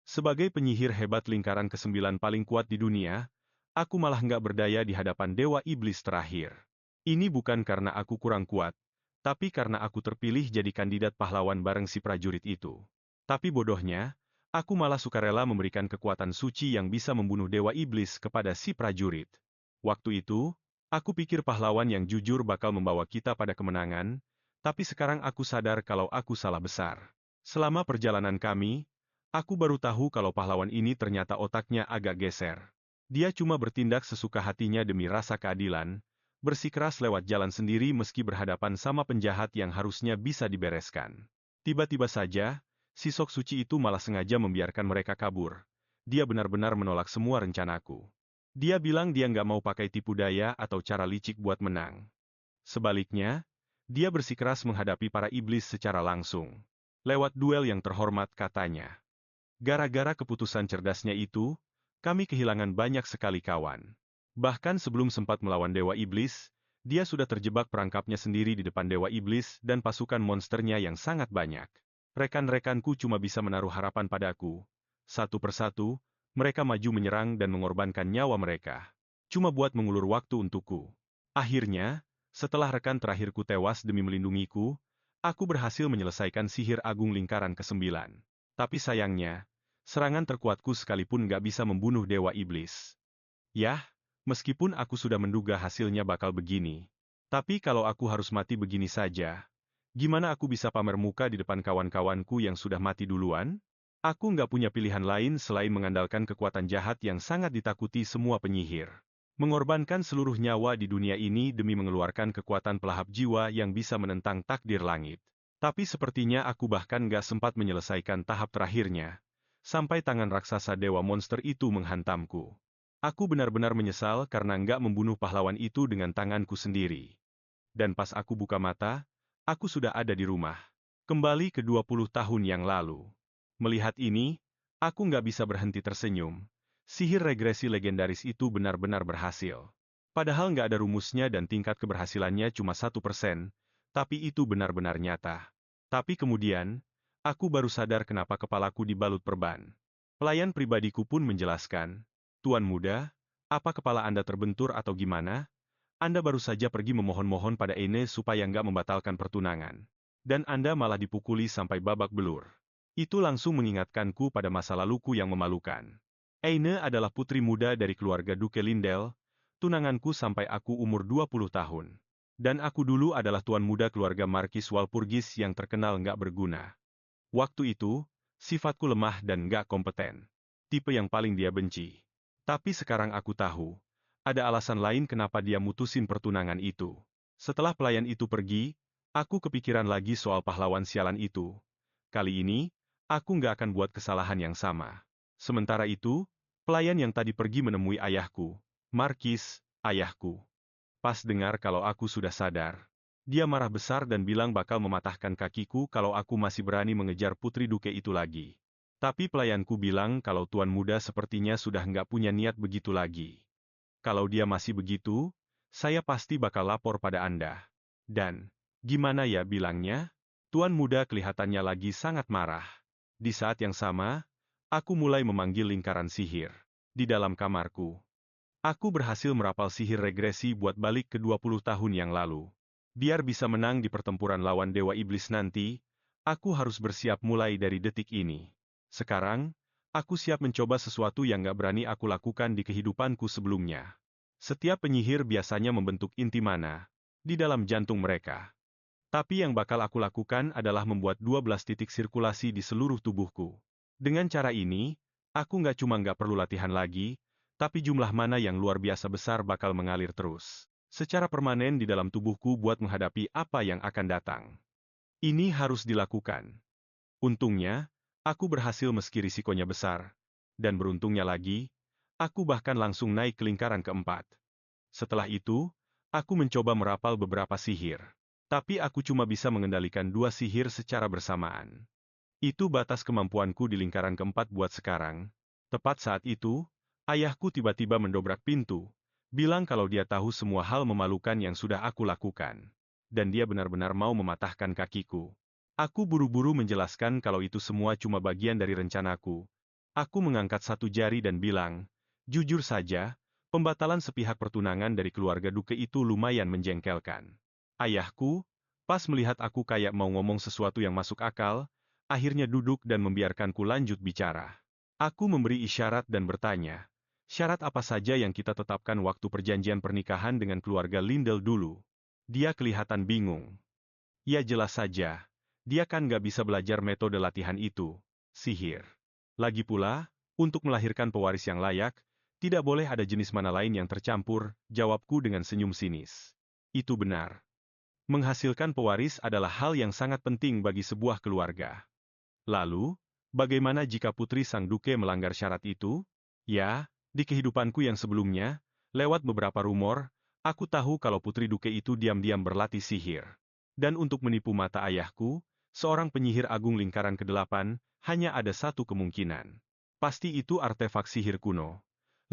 Sebagai penyihir hebat lingkaran ke-9 paling kuat di dunia, aku malah nggak berdaya di hadapan Dewa Iblis terakhir. Ini bukan karena aku kurang kuat, tapi karena aku terpilih jadi kandidat pahlawan bareng si prajurit itu. Tapi bodohnya, aku malah sukarela memberikan kekuatan suci yang bisa membunuh Dewa Iblis kepada si prajurit. Waktu itu, aku pikir pahlawan yang jujur bakal membawa kita pada kemenangan, tapi sekarang aku sadar kalau aku salah besar. Selama perjalanan kami, aku baru tahu kalau pahlawan ini ternyata otaknya agak geser. Dia cuma bertindak sesuka hatinya demi rasa keadilan, bersikeras lewat jalan sendiri meski berhadapan sama penjahat yang harusnya bisa dibereskan. Tiba-tiba saja, si sok suci itu malah sengaja membiarkan mereka kabur. Dia benar-benar menolak semua rencanaku. Dia bilang dia nggak mau pakai tipu daya atau cara licik buat menang. Sebaliknya, dia bersikeras menghadapi para iblis secara langsung. Lewat duel yang terhormat katanya. Gara-gara keputusan cerdasnya itu, kami kehilangan banyak sekali kawan. Bahkan sebelum sempat melawan Dewa Iblis, dia sudah terjebak perangkapnya sendiri di depan Dewa Iblis dan pasukan monsternya yang sangat banyak. Rekan-rekanku cuma bisa menaruh harapan padaku. Satu persatu, mereka maju menyerang dan mengorbankan nyawa mereka. Cuma buat mengulur waktu untukku. Akhirnya, setelah rekan terakhirku tewas demi melindungiku, aku berhasil menyelesaikan sihir agung lingkaran ke-9. Tapi sayangnya, serangan terkuatku sekalipun nggak bisa membunuh Dewa Iblis. Yah, meskipun aku sudah menduga hasilnya bakal begini. Tapi kalau aku harus mati begini saja, gimana aku bisa pamer muka di depan kawan-kawanku yang sudah mati duluan? Aku nggak punya pilihan lain selain mengandalkan kekuatan jahat yang sangat ditakuti semua penyihir. Mengorbankan seluruh nyawa di dunia ini demi mengeluarkan kekuatan pelahap jiwa yang bisa menentang takdir langit. Tapi sepertinya aku bahkan nggak sempat menyelesaikan tahap terakhirnya, sampai tangan raksasa dewa monster itu menghantamku. Aku benar-benar menyesal karena nggak membunuh pahlawan itu dengan tanganku sendiri. Dan pas aku buka mata, aku sudah ada di rumah. Kembali ke 20 tahun yang lalu. Melihat ini, aku nggak bisa berhenti tersenyum. Sihir regresi legendaris itu benar-benar berhasil. Padahal nggak ada rumusnya dan tingkat keberhasilannya cuma 1%, tapi itu benar-benar nyata. Tapi kemudian, aku baru sadar kenapa kepalaku dibalut perban. Pelayan pribadiku pun menjelaskan, "Tuan muda, apa kepala Anda terbentur atau gimana? Anda baru saja pergi memohon-mohon pada Eine supaya nggak membatalkan pertunangan. Dan Anda malah dipukuli sampai babak belur." Itu langsung mengingatkanku pada masa laluku yang memalukan. Eine adalah putri muda dari keluarga Duke Lindell, tunanganku sampai aku umur 20 tahun. Dan aku dulu adalah tuan muda keluarga Markis Walpurgis yang terkenal nggak berguna. Waktu itu, sifatku lemah dan nggak kompeten. Tipe yang paling dia benci. Tapi sekarang aku tahu, ada alasan lain kenapa dia mutusin pertunangan itu. Setelah pelayan itu pergi, aku kepikiran lagi soal pahlawan sialan itu. Kali ini, aku nggak akan buat kesalahan yang sama. Sementara itu, pelayan yang tadi pergi menemui ayahku, Markis, ayahku. Pas dengar kalau aku sudah sadar, dia marah besar dan bilang bakal mematahkan kakiku kalau aku masih berani mengejar putri duke itu lagi. Tapi pelayanku bilang kalau tuan muda sepertinya sudah nggak punya niat begitu lagi. Kalau dia masih begitu, saya pasti bakal lapor pada Anda. Dan, gimana ya bilangnya? Tuan muda kelihatannya lagi sangat marah. Di saat yang sama, aku mulai memanggil lingkaran sihir. Di dalam kamarku, aku berhasil merapal sihir regresi buat balik ke 20 tahun yang lalu. Biar bisa menang di pertempuran lawan Dewa Iblis nanti, aku harus bersiap mulai dari detik ini. Sekarang, aku siap mencoba sesuatu yang gak berani aku lakukan di kehidupanku sebelumnya. Setiap penyihir biasanya membentuk inti mana di dalam jantung mereka. Tapi yang bakal aku lakukan adalah membuat 12 titik sirkulasi di seluruh tubuhku. Dengan cara ini, aku nggak perlu latihan lagi, tapi jumlah mana yang luar biasa besar bakal mengalir terus secara permanen di dalam tubuhku buat menghadapi apa yang akan datang. Ini harus dilakukan. Untungnya, aku berhasil meski risikonya besar. Dan beruntungnya lagi, aku bahkan langsung naik ke lingkaran keempat. Setelah itu, aku mencoba merapal beberapa sihir. Tapi aku cuma bisa mengendalikan 2 sihir secara bersamaan. Itu batas kemampuanku di lingkaran keempat buat sekarang. Tepat saat itu, ayahku tiba-tiba mendobrak pintu, bilang kalau dia tahu semua hal memalukan yang sudah aku lakukan. Dan dia benar-benar mau mematahkan kakiku. Aku buru-buru menjelaskan kalau itu semua cuma bagian dari rencanaku. Aku mengangkat satu jari dan bilang, jujur saja, pembatalan sepihak pertunangan dari keluarga Duke itu lumayan menjengkelkan. Ayahku, pas melihat aku kayak mau ngomong sesuatu yang masuk akal, akhirnya duduk dan membiarkanku lanjut bicara. Aku memberi isyarat dan bertanya, syarat apa saja yang kita tetapkan waktu perjanjian pernikahan dengan keluarga Lindell dulu? Dia kelihatan bingung. Ya jelas saja, dia kan nggak bisa belajar metode latihan itu, sihir. Lagi pula, untuk melahirkan pewaris yang layak, tidak boleh ada jenis mana lain yang tercampur, jawabku dengan senyum sinis. Itu benar. Menghasilkan pewaris adalah hal yang sangat penting bagi sebuah keluarga. Lalu, bagaimana jika putri sang duke melanggar syarat itu? Ya, di kehidupanku yang sebelumnya, lewat beberapa rumor, aku tahu kalau putri duke itu diam-diam berlatih sihir. Dan untuk menipu mata ayahku, seorang penyihir agung lingkaran ke-8, hanya ada satu kemungkinan. Pasti itu artefak sihir kuno.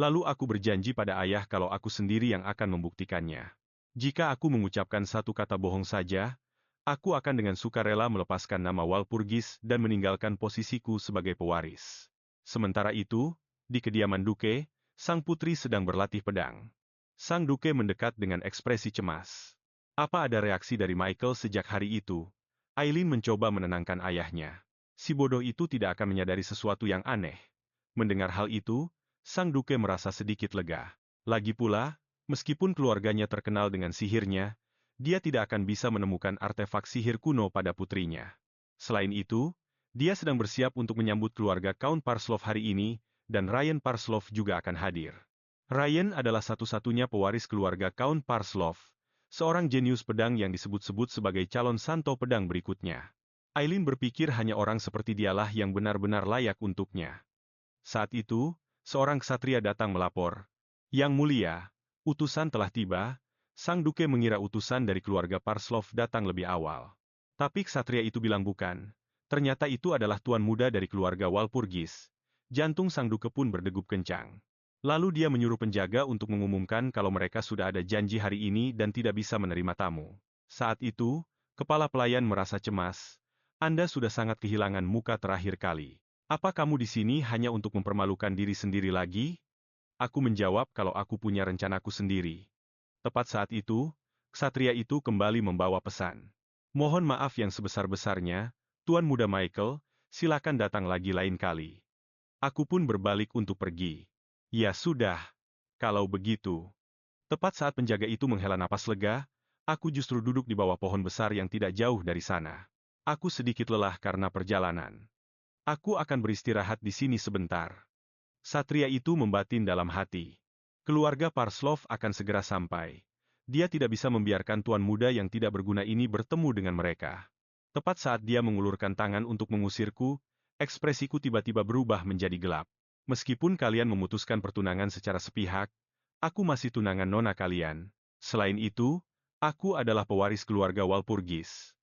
Lalu aku berjanji pada ayah kalau aku sendiri yang akan membuktikannya. Jika aku mengucapkan satu kata bohong saja, aku akan dengan sukarela melepaskan nama Walpurgis dan meninggalkan posisiku sebagai pewaris. Sementara itu, di kediaman Duke, sang putri sedang berlatih pedang. Sang Duke mendekat dengan ekspresi cemas. Apa ada reaksi dari Michael sejak hari itu? Aileen mencoba menenangkan ayahnya. Si bodoh itu tidak akan menyadari sesuatu yang aneh. Mendengar hal itu, sang Duke merasa sedikit lega. Lagi pula, meskipun keluarganya terkenal dengan sihirnya, dia tidak akan bisa menemukan artefak sihir kuno pada putrinya. Selain itu, dia sedang bersiap untuk menyambut keluarga Count Parslov hari ini, dan Ryan Parslov juga akan hadir. Ryan adalah satu-satunya pewaris keluarga Count Parslov, seorang jenius pedang yang disebut-sebut sebagai calon santo pedang berikutnya. Aileen berpikir hanya orang seperti dialah yang benar-benar layak untuknya. Saat itu, seorang ksatria datang melapor. Yang mulia, utusan telah tiba. Sang Duke mengira utusan dari keluarga Parslov datang lebih awal. Tapi ksatria itu bilang bukan. Ternyata itu adalah tuan muda dari keluarga Walpurgis. Jantung sang Duke pun berdegup kencang. Lalu dia menyuruh penjaga untuk mengumumkan kalau mereka sudah ada janji hari ini dan tidak bisa menerima tamu. Saat itu, kepala pelayan merasa cemas. Anda sudah sangat kehilangan muka terakhir kali. Apa kamu di sini hanya untuk mempermalukan diri sendiri lagi? Aku menjawab kalau aku punya rencanaku sendiri. Tepat saat itu, ksatria itu kembali membawa pesan. Mohon maaf yang sebesar-besarnya, Tuan Muda Michael, silakan datang lagi lain kali. Aku pun berbalik untuk pergi. Ya sudah, kalau begitu. Tepat saat penjaga itu menghela napas lega, aku justru duduk di bawah pohon besar yang tidak jauh dari sana. Aku sedikit lelah karena perjalanan. Aku akan beristirahat di sini sebentar. Satria itu membatin dalam hati. Keluarga Parslov akan segera sampai. Dia tidak bisa membiarkan tuan muda yang tidak berguna ini bertemu dengan mereka. Tepat saat dia mengulurkan tangan untuk mengusirku, ekspresiku tiba-tiba berubah menjadi gelap. Meskipun kalian memutuskan pertunangan secara sepihak, aku masih tunangan nona kalian. Selain itu, aku adalah pewaris keluarga Walpurgis.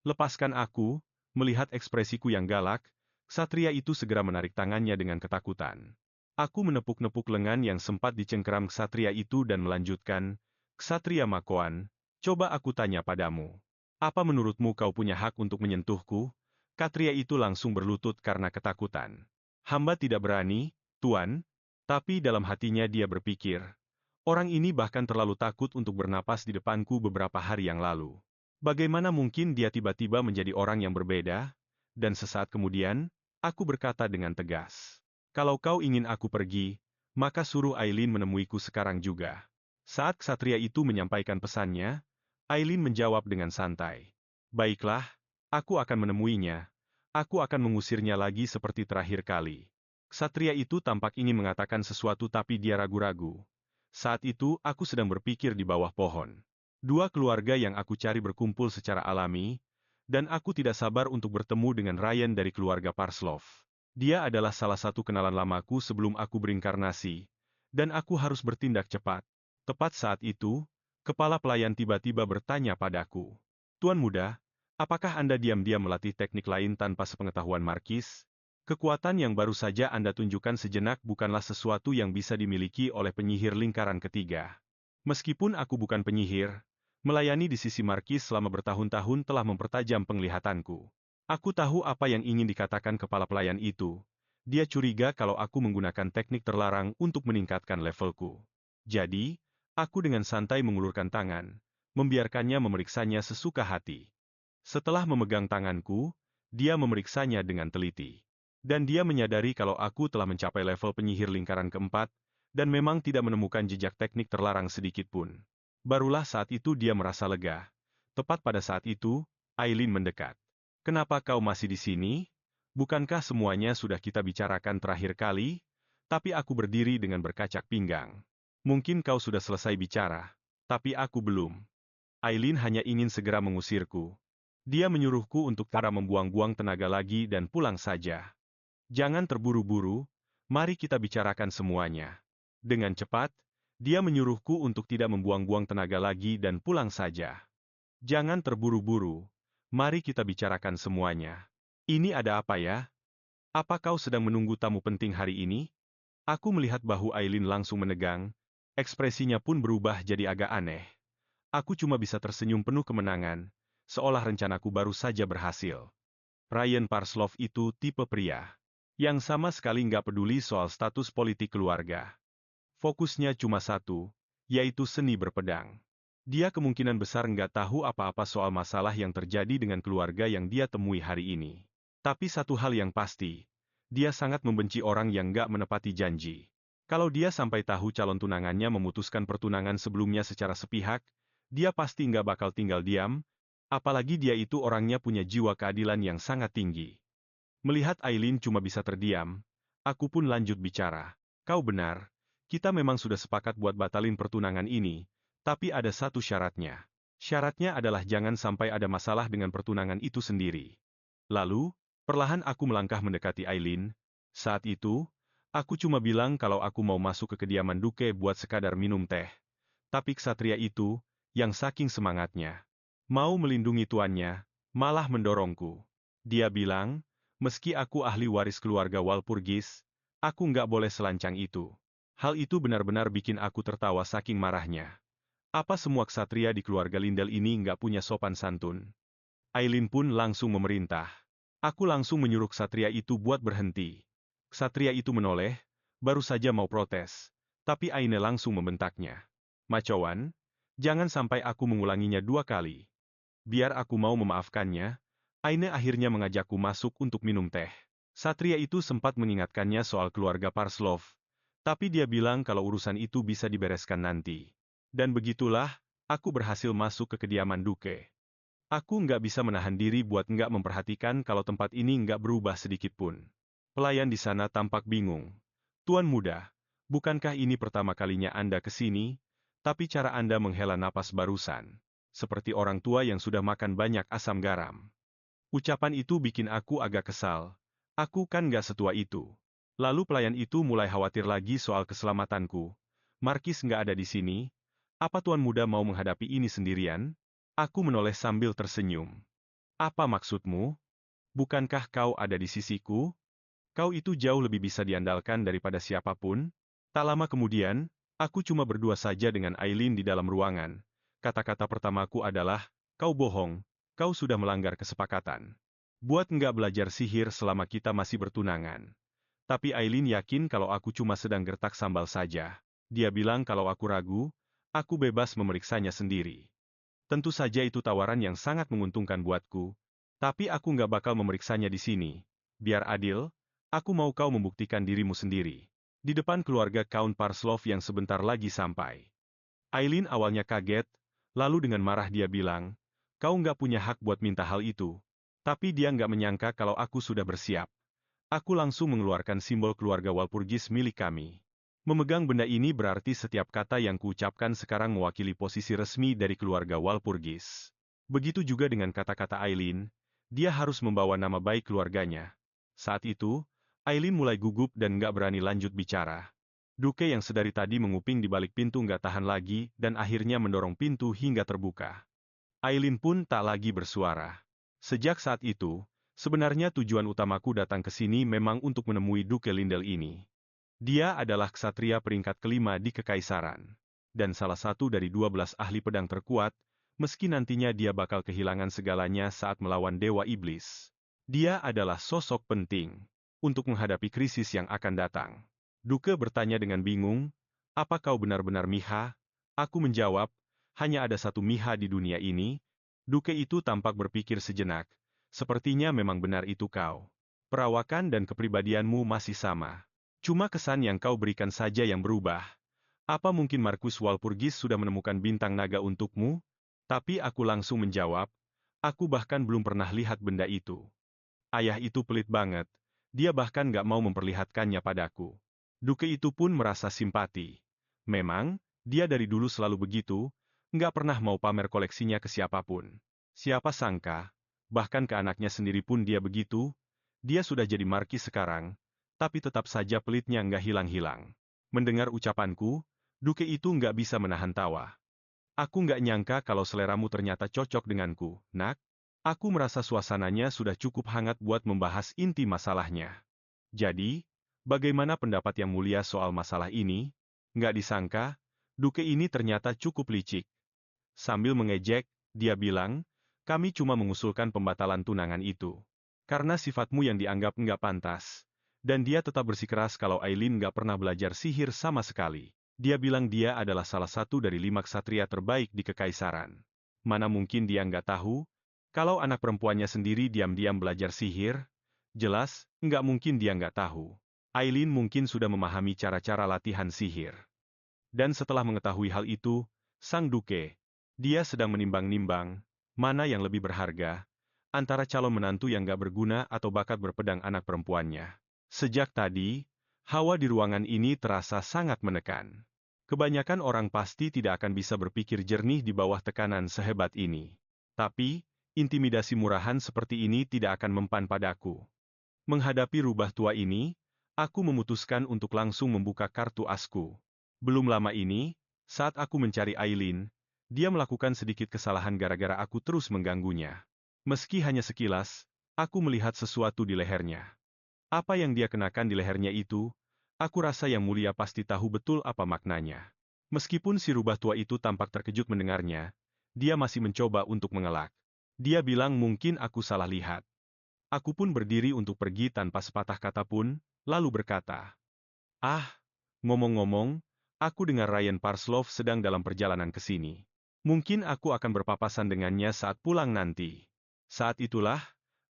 Lepaskan aku. Melihat ekspresiku yang galak, ksatria itu segera menarik tangannya dengan ketakutan. Aku menepuk-nepuk lengan yang sempat dicengkeram ksatria itu dan melanjutkan, Ksatria Makoan, coba aku tanya padamu. Apa menurutmu kau punya hak untuk menyentuhku? Ksatria itu langsung berlutut karena ketakutan. Hamba tidak berani, Tuan, tapi dalam hatinya dia berpikir, orang ini bahkan terlalu takut untuk bernapas di depanku beberapa hari yang lalu. Bagaimana mungkin dia tiba-tiba menjadi orang yang berbeda? Dan sesaat kemudian, aku berkata dengan tegas. Kalau kau ingin aku pergi, maka suruh Aileen menemuiku sekarang juga. Saat ksatria itu menyampaikan pesannya, Aileen menjawab dengan santai. Baiklah, aku akan menemuinya. Aku akan mengusirnya lagi seperti terakhir kali. Ksatria itu tampak ingin mengatakan sesuatu tapi dia ragu-ragu. Saat itu aku sedang berpikir di bawah pohon. Dua keluarga yang aku cari berkumpul secara alami, dan aku tidak sabar untuk bertemu dengan Ryan dari keluarga Parslov. Dia adalah salah satu kenalan lamaku sebelum aku berinkarnasi, dan aku harus bertindak cepat. Tepat saat itu, kepala pelayan tiba-tiba bertanya padaku. Tuan muda, apakah Anda diam-diam melatih teknik lain tanpa sepengetahuan Markis? Kekuatan yang baru saja Anda tunjukkan sejenak bukanlah sesuatu yang bisa dimiliki oleh penyihir lingkaran ketiga. Meskipun aku bukan penyihir, melayani di sisi Markis selama bertahun-tahun telah mempertajam penglihatanku. Aku tahu apa yang ingin dikatakan kepala pelayan itu, Dia curiga kalau aku menggunakan teknik terlarang untuk meningkatkan levelku. Jadi, aku dengan santai mengulurkan tangan, membiarkannya memeriksanya sesuka hati. Setelah memegang tanganku, dia memeriksanya dengan teliti. Dan dia menyadari kalau aku telah mencapai level penyihir lingkaran keempat, dan memang tidak menemukan jejak teknik terlarang sedikit pun. Barulah saat itu dia merasa lega. Tepat pada saat itu, Aileen mendekat. "Kenapa kau masih di sini? Bukankah semuanya sudah kita bicarakan terakhir kali?" Tapi aku berdiri dengan berkacak pinggang. "Mungkin kau sudah selesai bicara, tapi aku belum." Aileen hanya ingin segera mengusirku. Dia menyuruhku untuk tidak membuang-buang tenaga lagi dan pulang saja. "Jangan terburu-buru, mari kita bicarakan semuanya." Dengan cepat, dia menyuruhku untuk tidak membuang-buang tenaga lagi dan pulang saja. "Jangan terburu-buru, mari kita bicarakan semuanya." "Ini ada apa ya? Apa kau sedang menunggu tamu penting hari ini?" Aku melihat bahu Aileen langsung menegang, ekspresinya pun berubah jadi agak aneh. Aku cuma bisa tersenyum penuh kemenangan, seolah rencanaku baru saja berhasil. Ryan Parslov itu tipe pria yang sama sekali nggak peduli soal status politik keluarga. Fokusnya cuma satu, yaitu seni berpedang. Dia kemungkinan besar nggak tahu apa-apa soal masalah yang terjadi dengan keluarga yang dia temui hari ini. Tapi satu hal yang pasti, dia sangat membenci orang yang nggak menepati janji. Kalau dia sampai tahu calon tunangannya memutuskan pertunangan sebelumnya secara sepihak, dia pasti nggak bakal tinggal diam, apalagi dia itu orangnya punya jiwa keadilan yang sangat tinggi. Melihat Aileen cuma bisa terdiam, aku pun lanjut bicara. "Kau benar, kita memang sudah sepakat buat batalin pertunangan ini, tapi ada satu syaratnya. Syaratnya adalah jangan sampai ada masalah dengan pertunangan itu sendiri." Lalu, perlahan aku melangkah mendekati Aileen. Saat itu, aku cuma bilang kalau aku mau masuk ke kediaman Duke buat sekadar minum teh. Tapi ksatria itu, yang saking semangatnya, mau melindungi tuannya, malah mendorongku. Dia bilang, meski aku ahli waris keluarga Walpurgis, aku nggak boleh selancang itu. Hal itu benar-benar bikin aku tertawa saking marahnya. Apa semua ksatria di keluarga Lindell ini nggak punya sopan santun? Aileen pun langsung memerintah. Aku langsung menyuruh ksatria itu buat berhenti. Ksatria itu menoleh, baru saja mau protes. Tapi Aine langsung membentaknya. "Macowan, jangan sampai aku mengulanginya 2 kali." Biar aku mau memaafkannya, Aine akhirnya mengajakku masuk untuk minum teh. Satria itu sempat mengingatkannya soal keluarga Parslov, tapi dia bilang kalau urusan itu bisa dibereskan nanti. Dan begitulah, aku berhasil masuk ke kediaman Duke. Aku nggak bisa menahan diri buat nggak memperhatikan kalau tempat ini nggak berubah sedikit pun. Pelayan di sana tampak bingung. "Tuan muda, bukankah ini pertama kalinya Anda ke sini? Tapi cara Anda menghela napas barusan, seperti orang tua yang sudah makan banyak asam garam." Ucapan itu bikin aku agak kesal. Aku kan nggak setua itu. Lalu pelayan itu mulai khawatir lagi soal keselamatanku. "Markis nggak ada di sini? Apa tuan muda mau menghadapi ini sendirian?" Aku menoleh sambil tersenyum. "Apa maksudmu? Bukankah kau ada di sisiku? Kau itu jauh lebih bisa diandalkan daripada siapapun." Tak lama kemudian, aku cuma berdua saja dengan Aileen di dalam ruangan. Kata-kata pertamaku adalah, "Kau bohong, kau sudah melanggar kesepakatan. Buat nggak belajar sihir selama kita masih bertunangan." Tapi Aileen yakin kalau aku cuma sedang gertak sambal saja. Dia bilang kalau aku ragu, aku bebas memeriksanya sendiri. Tentu saja itu tawaran yang sangat menguntungkan buatku, tapi aku nggak bakal memeriksanya di sini. Biar adil, aku mau kau membuktikan dirimu sendiri. Di depan keluarga Count Parslov yang sebentar lagi sampai. Aileen awalnya kaget, lalu dengan marah dia bilang, "Kau nggak punya hak buat minta hal itu." Tapi dia nggak menyangka kalau aku sudah bersiap. Aku langsung mengeluarkan simbol keluarga Walpurgis milik kami. Memegang benda ini berarti setiap kata yang kuucapkan sekarang mewakili posisi resmi dari keluarga Walpurgis. Begitu juga dengan kata-kata Aileen, dia harus membawa nama baik keluarganya. Saat itu, Aileen mulai gugup dan nggak berani lanjut bicara. Duke yang sedari tadi menguping di balik pintu nggak tahan lagi dan akhirnya mendorong pintu hingga terbuka. Aileen pun tak lagi bersuara. Sejak saat itu, sebenarnya tujuan utamaku datang ke sini memang untuk menemui Duke Lindell ini. Dia adalah ksatria peringkat kelima di Kekaisaran. Dan salah satu dari 12 ahli pedang terkuat, meski nantinya dia bakal kehilangan segalanya saat melawan Dewa Iblis. Dia adalah sosok penting. untuk menghadapi krisis yang akan datang. Duke bertanya dengan bingung, apa kau benar-benar Miha? Aku menjawab, hanya ada satu Miha di dunia ini. Duke itu tampak berpikir sejenak. Sepertinya memang benar itu kau. Perawakan dan kepribadianmu masih sama. Cuma kesan yang kau berikan saja yang berubah. Apa mungkin Markus Walpurgis sudah menemukan bintang naga untukmu? Tapi aku langsung menjawab, aku bahkan belum pernah lihat benda itu. Ayah itu pelit banget. Dia bahkan gak mau memperlihatkannya padaku. Duke itu pun merasa simpati. Memang, dia dari dulu selalu begitu, nggak pernah mau pamer koleksinya ke siapapun. Siapa sangka, bahkan ke anaknya sendiri pun dia begitu. Dia sudah jadi markis sekarang, tapi tetap saja pelitnya nggak hilang-hilang. Mendengar ucapanku, Duke itu nggak bisa menahan tawa. Aku nggak nyangka kalau seleramu ternyata cocok denganku, nak. Aku merasa suasananya sudah cukup hangat buat membahas inti masalahnya. Jadi, bagaimana pendapat yang mulia soal masalah ini? Nggak disangka, Duke ini ternyata cukup licik. Sambil mengejek, dia bilang, kami cuma mengusulkan pembatalan tunangan itu. Karena sifatmu yang dianggap nggak pantas. Dan dia tetap bersikeras kalau Aileen nggak pernah belajar sihir sama sekali. Dia bilang dia adalah salah satu dari 5 ksatria terbaik di Kekaisaran. Mana mungkin dia nggak tahu? Kalau anak perempuannya sendiri diam-diam belajar sihir? Jelas, nggak mungkin dia nggak tahu. Aileen mungkin sudah memahami cara-cara latihan sihir. Dan setelah mengetahui hal itu, Sang Duke, dia sedang menimbang-nimbang, mana yang lebih berharga, antara calon menantu yang nggak berguna atau bakat berpedang anak perempuannya. Sejak tadi, hawa di ruangan ini terasa sangat menekan. Kebanyakan orang pasti tidak akan bisa berpikir jernih di bawah tekanan sehebat ini. Tapi, intimidasi murahan seperti ini tidak akan mempan padaku. Menghadapi rubah tua ini, aku memutuskan untuk langsung membuka kartu asku. Belum lama ini, saat aku mencari Aileen, dia melakukan sedikit kesalahan gara-gara aku terus mengganggunya. Meski hanya sekilas, aku melihat sesuatu di lehernya. Apa yang dia kenakan di lehernya itu, aku rasa Yang Mulia pasti tahu betul apa maknanya. Meskipun si rubah tua itu tampak terkejut mendengarnya, dia masih mencoba untuk mengelak. Dia bilang mungkin aku salah lihat. Aku pun berdiri untuk pergi tanpa sepatah kata pun, lalu berkata, ah, ngomong-ngomong, aku dengar Ryan Parslov sedang dalam perjalanan ke sini. Mungkin aku akan berpapasan dengannya saat pulang nanti. Saat itulah,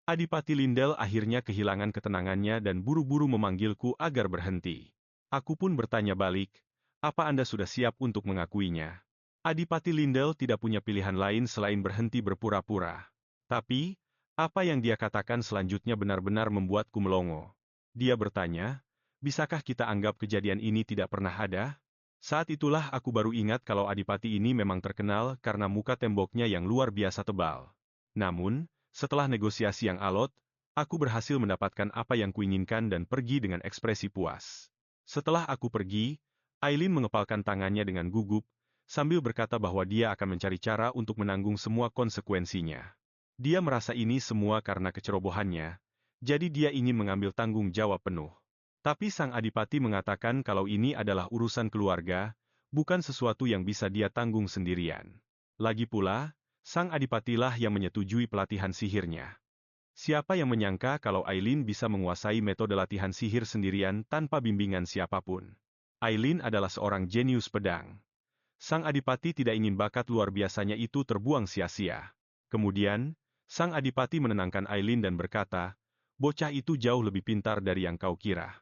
Adipati Lindell akhirnya kehilangan ketenangannya dan buru-buru memanggilku agar berhenti. Aku pun bertanya balik, apa Anda sudah siap untuk mengakuinya? Adipati Lindell tidak punya pilihan lain selain berhenti berpura-pura. Tapi, apa yang dia katakan selanjutnya benar-benar membuatku melongo. Dia bertanya, bisakah kita anggap kejadian ini tidak pernah ada? Saat itulah aku baru ingat kalau Adipati ini memang terkenal karena muka temboknya yang luar biasa tebal. Namun, setelah negosiasi yang alot, aku berhasil mendapatkan apa yang kuinginkan dan pergi dengan ekspresi puas. Setelah aku pergi, Aileen mengepalkan tangannya dengan gugup, sambil berkata bahwa dia akan mencari cara untuk menanggung semua konsekuensinya. Dia merasa ini semua karena kecerobohannya, jadi dia ingin mengambil tanggung jawab penuh. Tapi Sang Adipati mengatakan kalau ini adalah urusan keluarga, bukan sesuatu yang bisa dia tanggung sendirian. Lagi pula, Sang Adipatilah yang menyetujui pelatihan sihirnya. Siapa yang menyangka kalau Aileen bisa menguasai metode latihan sihir sendirian tanpa bimbingan siapapun? Aileen adalah seorang jenius pedang. Sang Adipati tidak ingin bakat luar biasanya itu terbuang sia-sia. Kemudian, Sang Adipati menenangkan Aileen dan berkata, bocah itu jauh lebih pintar dari yang kau kira.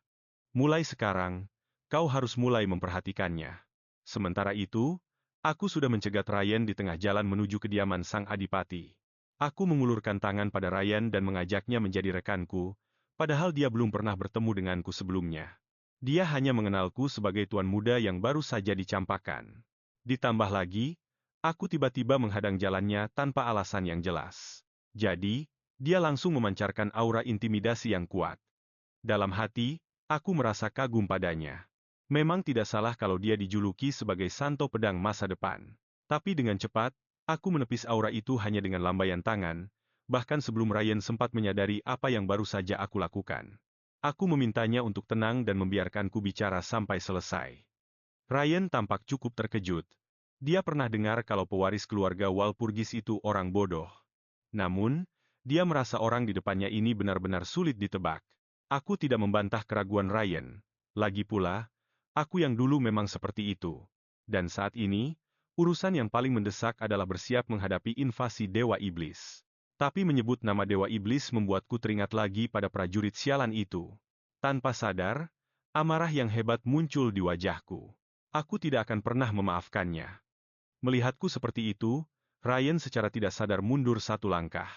Mulai sekarang, kau harus mulai memperhatikannya. Sementara itu, aku sudah mencegat Ryan di tengah jalan menuju kediaman Sang Adipati. Aku mengulurkan tangan pada Ryan dan mengajaknya menjadi rekanku, padahal dia belum pernah bertemu denganku sebelumnya. Dia hanya mengenalku sebagai tuan muda yang baru saja dicampakkan. Ditambah lagi, aku tiba-tiba menghadang jalannya tanpa alasan yang jelas. Jadi, dia langsung memancarkan aura intimidasi yang kuat. Dalam hati, aku merasa kagum padanya. Memang tidak salah kalau dia dijuluki sebagai Santo Pedang masa depan. Tapi dengan cepat, aku menepis aura itu hanya dengan lambaian tangan, bahkan sebelum Ryan sempat menyadari apa yang baru saja aku lakukan. Aku memintanya untuk tenang dan membiarkanku bicara sampai selesai. Ryan tampak cukup terkejut. Dia pernah dengar kalau pewaris keluarga Walpurgis itu orang bodoh. Namun, dia merasa orang di depannya ini benar-benar sulit ditebak. Aku tidak membantah keraguan Ryan. Lagi pula, aku yang dulu memang seperti itu. Dan saat ini, urusan yang paling mendesak adalah bersiap menghadapi invasi Dewa Iblis. Tapi menyebut nama Dewa Iblis membuatku teringat lagi pada prajurit sialan itu. Tanpa sadar, amarah yang hebat muncul di wajahku. Aku tidak akan pernah memaafkannya. Melihatku seperti itu, Ryan secara tidak sadar mundur satu langkah.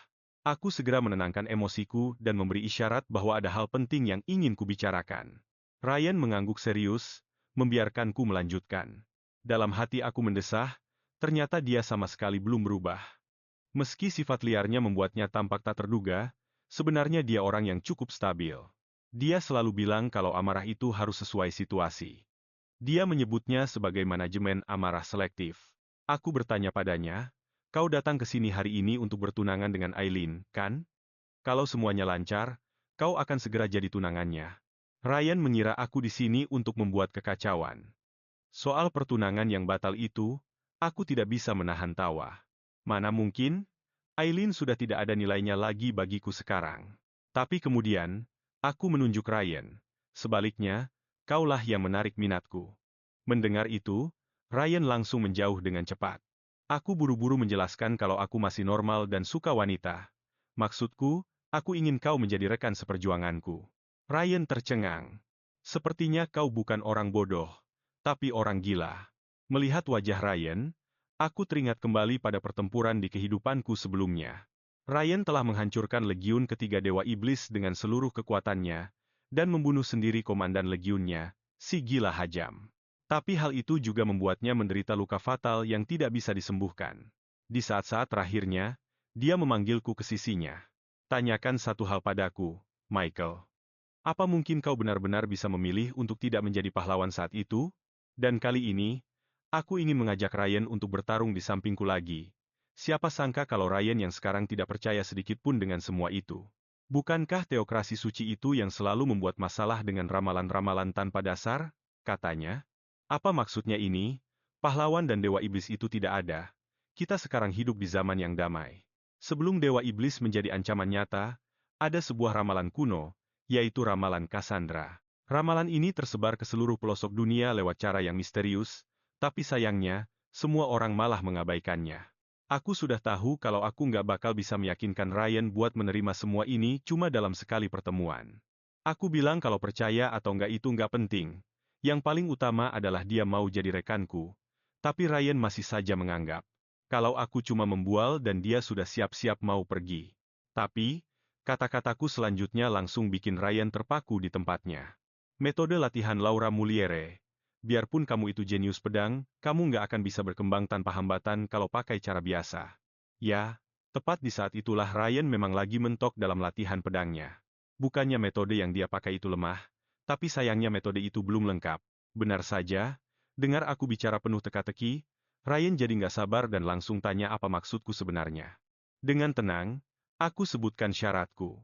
Aku segera menenangkan emosiku dan memberi isyarat bahwa ada hal penting yang ingin kubicarakan. Ryan mengangguk serius, membiarkanku melanjutkan. Dalam hati aku mendesah, ternyata dia sama sekali belum berubah. Meski sifat liarnya membuatnya tampak tak terduga, sebenarnya dia orang yang cukup stabil. Dia selalu bilang kalau amarah itu harus sesuai situasi. Dia menyebutnya sebagai manajemen amarah selektif. Aku bertanya padanya, kau datang ke sini hari ini untuk bertunangan dengan Aileen, kan? Kalau semuanya lancar, kau akan segera jadi tunangannya. Ryan mengira aku di sini untuk membuat kekacauan. Soal pertunangan yang batal itu, aku tidak bisa menahan tawa. Mana mungkin? Aileen sudah tidak ada nilainya lagi bagiku sekarang. Tapi kemudian, aku menunjuk Ryan. Sebaliknya, kaulah yang menarik minatku. Mendengar itu, Ryan langsung menjauh dengan cepat. Aku buru-buru menjelaskan kalau aku masih normal dan suka wanita. Maksudku, aku ingin kau menjadi rekan seperjuanganku. Ryan tercengang. Sepertinya kau bukan orang bodoh, tapi orang gila. Melihat wajah Ryan, aku teringat kembali pada pertempuran di kehidupanku sebelumnya. Ryan telah menghancurkan Legiun ketiga Dewa Iblis dengan seluruh kekuatannya, dan membunuh sendiri komandan Legiunnya, si gila Hajam. Tapi hal itu juga membuatnya menderita luka fatal yang tidak bisa disembuhkan. Di saat-saat terakhirnya, dia memanggilku ke sisinya. Tanyakan satu hal padaku, Michael. Apa mungkin kau benar-benar bisa memilih untuk tidak menjadi pahlawan saat itu? Dan kali ini, aku ingin mengajak Ryan untuk bertarung di sampingku lagi. Siapa sangka kalau Ryan yang sekarang tidak percaya sedikit pun dengan semua itu. Bukankah teokrasi suci itu yang selalu membuat masalah dengan ramalan-ramalan tanpa dasar? Katanya. Apa maksudnya ini? Pahlawan dan Dewa Iblis itu tidak ada. Kita sekarang hidup di zaman yang damai. Sebelum Dewa Iblis menjadi ancaman nyata, ada sebuah ramalan kuno, yaitu ramalan Cassandra. Ramalan ini tersebar ke seluruh pelosok dunia lewat cara yang misterius, tapi sayangnya, semua orang malah mengabaikannya. Aku sudah tahu kalau aku nggak bakal bisa meyakinkan Ryan buat menerima semua ini cuma dalam sekali pertemuan. Aku bilang kalau percaya atau nggak itu nggak penting. Yang paling utama adalah dia mau jadi rekanku. Tapi Ryan masih saja menganggap kalau aku cuma membual dan dia sudah siap-siap mau pergi. Tapi, kata-kataku selanjutnya langsung bikin Ryan terpaku di tempatnya. Metode latihan Laura Muliere. Biarpun kamu itu jenius pedang, kamu nggak akan bisa berkembang tanpa hambatan kalau pakai cara biasa. Ya, tepat di saat itulah Ryan memang lagi mentok dalam latihan pedangnya. Bukannya metode yang dia pakai itu lemah, tapi sayangnya metode itu belum lengkap. Benar saja, dengar aku bicara penuh teka-teki, Ryan jadi nggak sabar dan langsung tanya apa maksudku sebenarnya. Dengan tenang, aku sebutkan syaratku.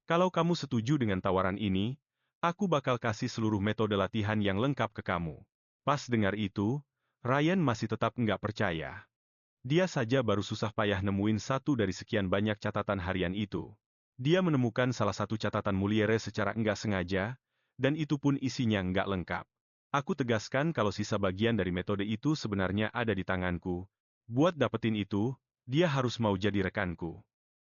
Kalau kamu setuju dengan tawaran ini, aku bakal kasih seluruh metode latihan yang lengkap ke kamu. Pas dengar itu, Ryan masih tetap nggak percaya. Dia saja baru susah payah nemuin satu dari sekian banyak catatan harian itu. Dia menemukan salah satu catatan Muliere secara nggak sengaja, dan itu pun isinya nggak lengkap. Aku tegaskan kalau sisa bagian dari metode itu sebenarnya ada di tanganku. Buat dapetin itu, dia harus mau jadi rekanku.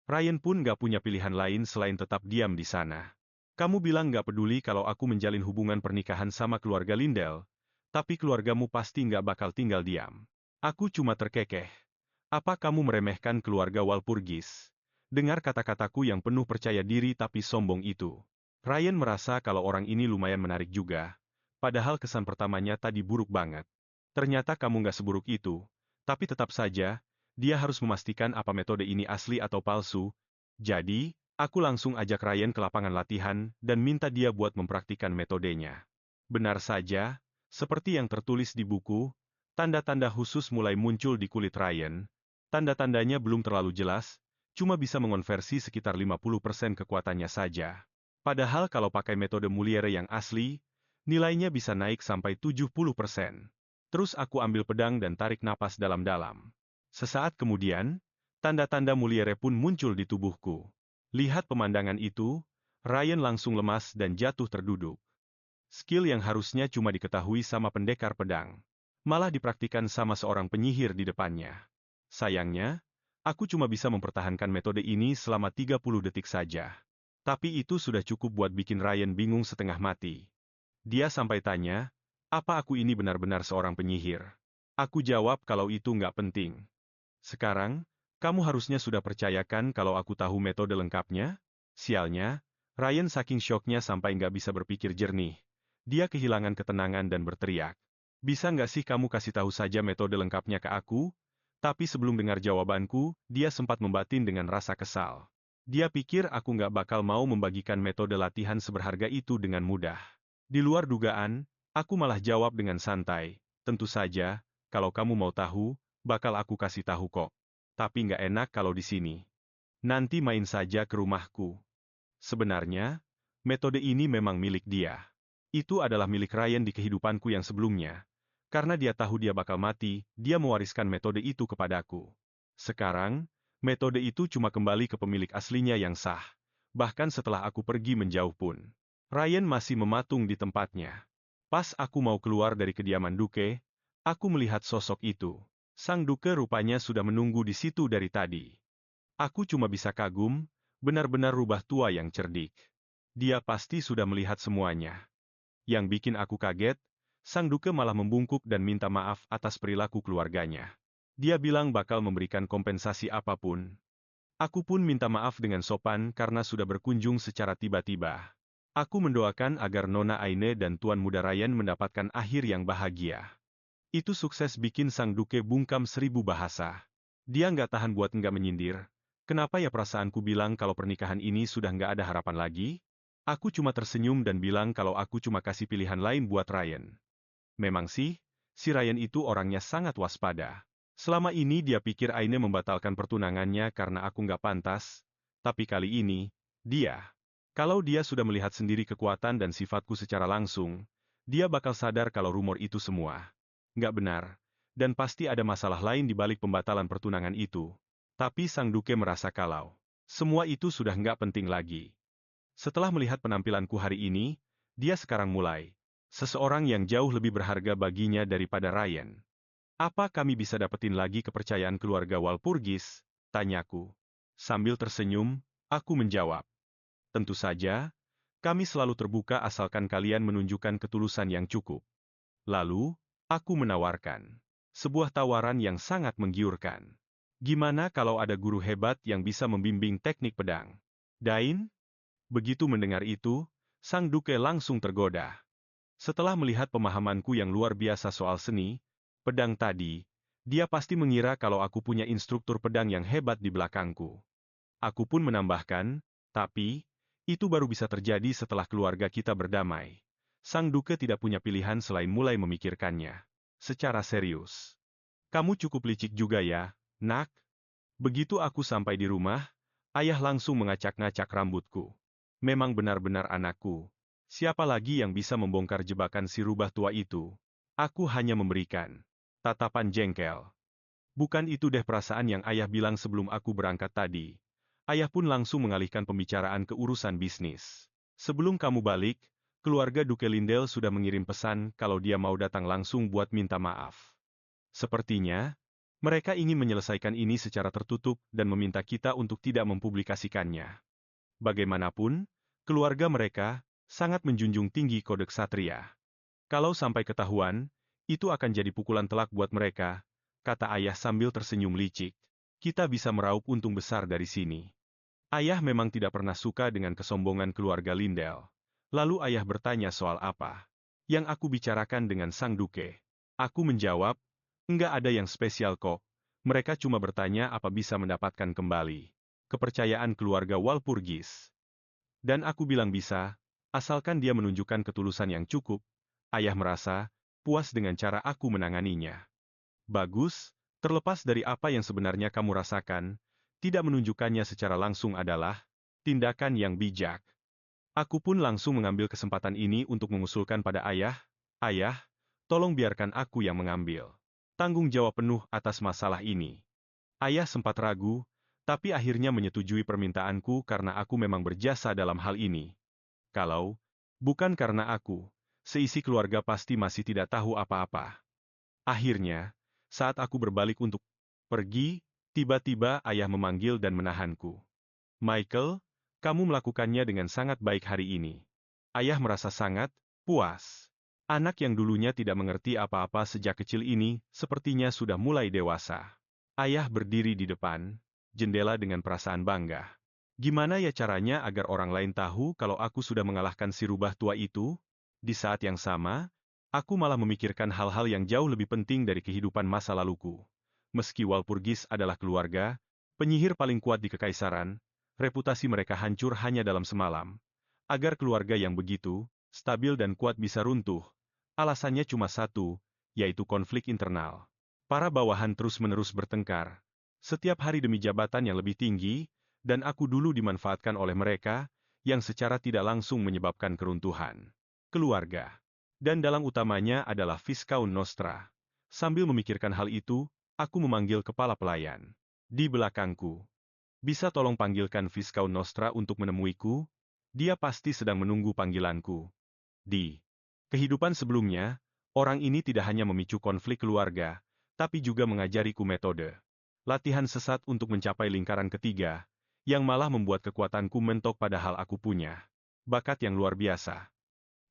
Ryan pun nggak punya pilihan lain selain tetap diam di sana. Kamu bilang nggak peduli kalau aku menjalin hubungan pernikahan sama keluarga Lindell, tapi keluargamu pasti nggak bakal tinggal diam. Aku cuma terkekeh. Apa kamu meremehkan keluarga Walpurgis? Dengar kata-kataku yang penuh percaya diri tapi sombong itu. Ryan merasa kalau orang ini lumayan menarik juga, padahal kesan pertamanya tadi buruk banget. Ternyata kamu nggak seburuk itu, tapi tetap saja, dia harus memastikan apa metode ini asli atau palsu. Jadi, aku langsung ajak Ryan ke lapangan latihan dan minta dia buat mempraktikkan metodenya. Benar saja, seperti yang tertulis di buku, tanda-tanda khusus mulai muncul di kulit Ryan. Tanda-tandanya belum terlalu jelas, cuma bisa mengonversi sekitar 50% kekuatannya saja. Padahal kalau pakai metode Muliere yang asli, nilainya bisa naik sampai 70%. Terus aku ambil pedang dan tarik napas dalam-dalam. Sesaat kemudian, tanda-tanda Muliere pun muncul di tubuhku. Lihat pemandangan itu, Ryan langsung lemas dan jatuh terduduk. Skill yang harusnya cuma diketahui sama pendekar pedang, malah dipraktikkan sama seorang penyihir di depannya. Sayangnya, aku cuma bisa mempertahankan metode ini selama 30 detik saja. Tapi itu sudah cukup buat bikin Ryan bingung setengah mati. Dia sampai tanya, apa aku ini benar-benar seorang penyihir? Aku jawab kalau itu nggak penting. Sekarang, kamu harusnya sudah percayakan kalau aku tahu metode lengkapnya? Sialnya, Ryan saking syoknya sampai nggak bisa berpikir jernih. Dia kehilangan ketenangan dan berteriak. Bisa nggak sih kamu kasih tahu saja metode lengkapnya ke aku? Tapi sebelum dengar jawabanku, dia sempat membatin dengan rasa kesal. Dia pikir aku nggak bakal mau membagikan metode latihan seberharga itu dengan mudah. Di luar dugaan, aku malah jawab dengan santai. Tentu saja, kalau kamu mau tahu, bakal aku kasih tahu kok. Tapi nggak enak kalau di sini. Nanti main saja ke rumahku. Sebenarnya, metode ini memang milik dia. Itu adalah milik Ryan di kehidupanku yang sebelumnya. Karena dia tahu dia bakal mati, dia mewariskan metode itu kepadaku. Sekarang, metode itu cuma kembali ke pemilik aslinya yang sah. Bahkan setelah aku pergi menjauh pun. Ryan masih mematung di tempatnya. Pas aku mau keluar dari kediaman Duke, aku melihat sosok itu. Sang Duke rupanya sudah menunggu di situ dari tadi. Aku cuma bisa kagum, benar-benar rubah tua yang cerdik. Dia pasti sudah melihat semuanya. Yang bikin aku kaget, Sang Duke malah membungkuk dan minta maaf atas perilaku keluarganya. Dia bilang bakal memberikan kompensasi apapun. Aku pun minta maaf dengan sopan karena sudah berkunjung secara tiba-tiba. Aku mendoakan agar Nona Aine dan Tuan Muda Ryan mendapatkan akhir yang bahagia. Itu sukses bikin Sang Duke bungkam 1000 bahasa. Dia nggak tahan buat nggak menyindir. Kenapa ya perasaanku bilang kalau pernikahan ini sudah nggak ada harapan lagi? Aku cuma tersenyum dan bilang kalau aku cuma kasih pilihan lain buat Ryan. Memang sih, si Ryan itu orangnya sangat waspada. Selama ini dia pikir Aine membatalkan pertunangannya karena aku nggak pantas, tapi kali ini, kalau dia sudah melihat sendiri kekuatan dan sifatku secara langsung, dia bakal sadar kalau rumor itu semua nggak benar, dan pasti ada masalah lain di balik pembatalan pertunangan itu. Tapi Sang Duke merasa kalau semua itu sudah nggak penting lagi. Setelah melihat penampilanku hari ini, dia sekarang mulai seseorang yang jauh lebih berharga baginya daripada Ryan. Apa kami bisa dapetin lagi kepercayaan keluarga Walpurgis? Tanyaku. Sambil tersenyum, aku menjawab. Tentu saja, kami selalu terbuka asalkan kalian menunjukkan ketulusan yang cukup. Lalu, aku menawarkan sebuah tawaran yang sangat menggiurkan. Gimana kalau ada guru hebat yang bisa membimbing teknik pedang? Dain? Begitu mendengar itu, Sang Duke langsung tergoda. Setelah melihat pemahamanku yang luar biasa soal seni, pedang tadi, dia pasti mengira kalau aku punya instruktur pedang yang hebat di belakangku. Aku pun menambahkan, tapi, itu baru bisa terjadi setelah keluarga kita berdamai. Sang Duke tidak punya pilihan selain mulai memikirkannya. Secara serius. Kamu cukup licik juga ya, nak? Begitu aku sampai di rumah, ayah langsung mengacak-ngacak rambutku. Memang benar-benar anakku. Siapa lagi yang bisa membongkar jebakan si rubah tua itu? Aku hanya memberikan tatapan jengkel. Bukan itu deh perasaan yang ayah bilang sebelum aku berangkat tadi. Ayah pun langsung mengalihkan pembicaraan ke urusan bisnis. Sebelum kamu balik, keluarga Duke Lindell sudah mengirim pesan kalau dia mau datang langsung buat minta maaf. Sepertinya, mereka ingin menyelesaikan ini secara tertutup dan meminta kita untuk tidak mempublikasikannya. Bagaimanapun, keluarga mereka sangat menjunjung tinggi kode ksatria. Kalau sampai ketahuan, itu akan jadi pukulan telak buat mereka, kata ayah sambil tersenyum licik. Kita bisa meraup untung besar dari sini. Ayah memang tidak pernah suka dengan kesombongan keluarga Lindell. Lalu ayah bertanya soal apa yang aku bicarakan dengan Sang Duke. Aku menjawab, enggak ada yang spesial kok. Mereka cuma bertanya apa bisa mendapatkan kembali kepercayaan keluarga Walpurgis. Dan aku bilang bisa, asalkan dia menunjukkan ketulusan yang cukup. Ayah merasa puas dengan cara aku menanganinya. Bagus, terlepas dari apa yang sebenarnya kamu rasakan, tidak menunjukkannya secara langsung adalah tindakan yang bijak. Aku pun langsung mengambil kesempatan ini untuk mengusulkan pada ayah, ayah, tolong biarkan aku yang mengambil tanggung jawab penuh atas masalah ini. Ayah sempat ragu, Tapi akhirnya menyetujui permintaanku karena aku memang berjasa dalam hal ini. Kalau bukan karena aku, seisi keluarga pasti masih tidak tahu apa-apa. Akhirnya, saat aku berbalik untuk pergi, tiba-tiba ayah memanggil dan menahanku. Michael, kamu melakukannya dengan sangat baik hari ini. Ayah merasa sangat puas. Anak yang dulunya tidak mengerti apa-apa sejak kecil ini, sepertinya sudah mulai dewasa. Ayah berdiri di depan jendela dengan perasaan bangga. Gimana ya caranya agar orang lain tahu kalau aku sudah mengalahkan si rubah tua itu? Di saat yang sama, aku malah memikirkan hal-hal yang jauh lebih penting dari kehidupan masa laluku. Meski Walpurgis adalah keluarga, penyihir paling kuat di Kekaisaran, reputasi mereka hancur hanya dalam semalam. Agar keluarga yang begitu, stabil dan kuat bisa runtuh, alasannya cuma satu, yaitu konflik internal. Para bawahan terus-menerus bertengkar, setiap hari demi jabatan yang lebih tinggi, dan aku dulu dimanfaatkan oleh mereka, yang secara tidak langsung menyebabkan keruntuhan keluarga. Dan dalang utamanya adalah Viscount Nostra. Sambil memikirkan hal itu, aku memanggil kepala pelayan. Di belakangku. Bisa tolong panggilkan Viscount Nostra untuk menemuiku? Dia pasti sedang menunggu panggilanku. Di kehidupan sebelumnya, orang ini tidak hanya memicu konflik keluarga, tapi juga mengajariku metode latihan sesat untuk mencapai lingkaran ketiga, yang malah membuat kekuatanku mentok padahal aku punya bakat yang luar biasa.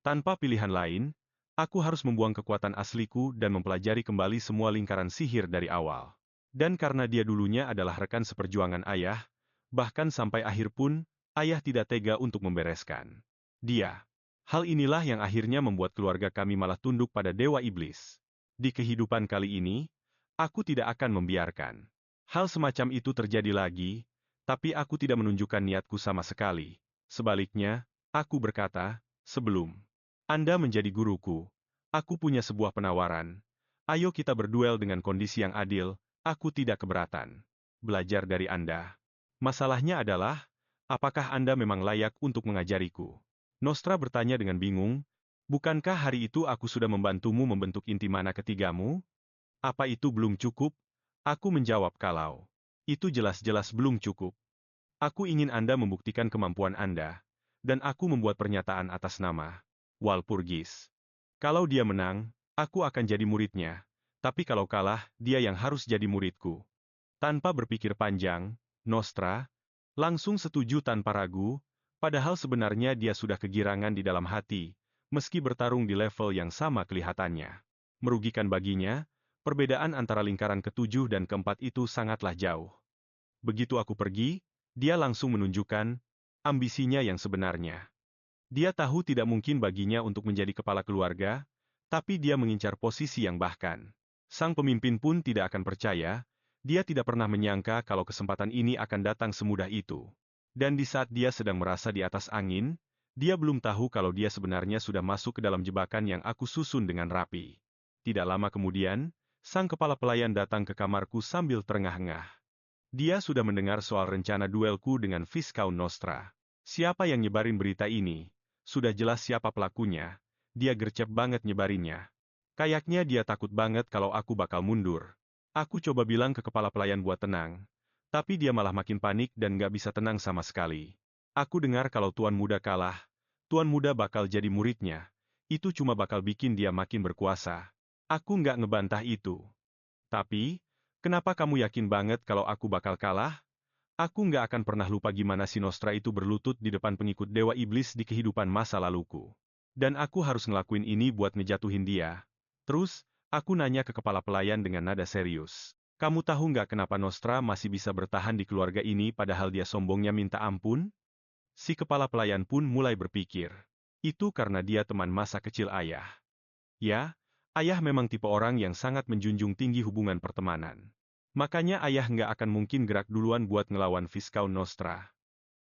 Tanpa pilihan lain, aku harus membuang kekuatan asliku dan mempelajari kembali semua lingkaran sihir dari awal. Dan karena dia dulunya adalah rekan seperjuangan ayah, bahkan sampai akhir pun, ayah tidak tega untuk membereskan dia. Hal inilah yang akhirnya membuat keluarga kami malah tunduk pada Dewa Iblis. Di kehidupan kali ini, aku tidak akan membiarkan hal semacam itu terjadi lagi, tapi aku tidak menunjukkan niatku sama sekali. Sebaliknya, aku berkata, sebelum Anda menjadi guruku, aku punya sebuah penawaran. Ayo kita berduel dengan kondisi yang adil, aku tidak keberatan. Belajar dari Anda. Masalahnya adalah, apakah Anda memang layak untuk mengajariku? Nostra bertanya dengan bingung, bukankah hari itu aku sudah membantumu membentuk inti mana ketigamu? Apa itu belum cukup? Aku menjawab kalau itu jelas-jelas belum cukup. Aku ingin Anda membuktikan kemampuan Anda, dan aku membuat pernyataan atas nama Walpurgis. Kalau dia menang, aku akan jadi muridnya, tapi kalau kalah, dia yang harus jadi muridku. Tanpa berpikir panjang, Nostra langsung setuju tanpa ragu, padahal sebenarnya dia sudah kegirangan di dalam hati, meski bertarung di level yang sama kelihatannya. Merugikan baginya, perbedaan antara lingkaran ketujuh dan keempat itu sangatlah jauh. Begitu aku pergi, dia langsung menunjukkan ambisinya yang sebenarnya. Dia tahu tidak mungkin baginya untuk menjadi kepala keluarga, tapi dia mengincar posisi yang bahkan sang pemimpin pun tidak akan percaya. Dia tidak pernah menyangka kalau kesempatan ini akan datang semudah itu. Dan di saat dia sedang merasa di atas angin, dia belum tahu kalau dia sebenarnya sudah masuk ke dalam jebakan yang aku susun dengan rapi. Tidak lama kemudian, sang kepala pelayan datang ke kamarku sambil terengah-engah. Dia sudah mendengar soal rencana duelku dengan Viscount Nostra. Siapa yang nyebarin berita ini? Sudah jelas siapa pelakunya. Dia gercep banget nyebarinnya. Kayaknya dia takut banget kalau aku bakal mundur. Aku coba bilang ke kepala pelayan buat tenang. Tapi dia malah makin panik dan gak bisa tenang sama sekali. Aku dengar kalau Tuan Muda kalah, Tuan Muda bakal jadi muridnya. Itu cuma bakal bikin dia makin berkuasa. Aku nggak ngebantah itu. Tapi, kenapa kamu yakin banget kalau aku bakal kalah? Aku nggak akan pernah lupa gimana si Nostra itu berlutut di depan pengikut Dewa Iblis di kehidupan masa laluku. Dan aku harus ngelakuin ini buat ngejatuhin dia. Terus, aku nanya ke kepala pelayan dengan nada serius. Kamu tahu nggak kenapa Nostra masih bisa bertahan di keluarga ini padahal dia sombongnya minta ampun? Si kepala pelayan pun mulai berpikir. Itu karena dia teman masa kecil ayah. Ya, ayah memang tipe orang yang sangat menjunjung tinggi hubungan pertemanan. Makanya ayah nggak akan mungkin gerak duluan buat ngelawan Viscount Nostra.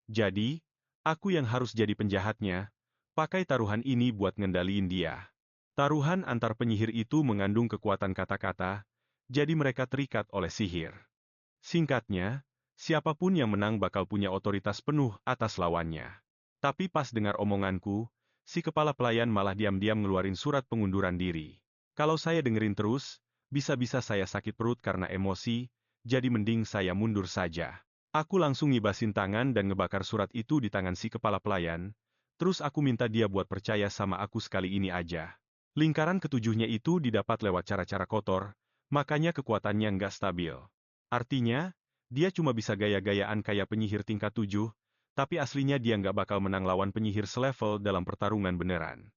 Jadi, aku yang harus jadi penjahatnya, pakai taruhan ini buat ngendaliin dia. Taruhan antar penyihir itu mengandung kekuatan kata-kata, jadi mereka terikat oleh sihir. Singkatnya, siapapun yang menang bakal punya otoritas penuh atas lawannya. Tapi pas dengar omonganku, si kepala pelayan malah diam-diam ngeluarin surat pengunduran diri. Kalau saya dengerin terus, bisa-bisa saya sakit perut karena emosi, jadi mending saya mundur saja. Aku langsung ngibasin tangan dan ngebakar surat itu di tangan si kepala pelayan, terus aku minta dia buat percaya sama aku sekali ini aja. Lingkaran ketujuhnya itu didapat lewat cara-cara kotor, makanya kekuatannya nggak stabil. Artinya, dia cuma bisa gaya-gayaan kayak penyihir tingkat 7, tapi aslinya dia nggak bakal menang lawan penyihir selevel dalam pertarungan beneran.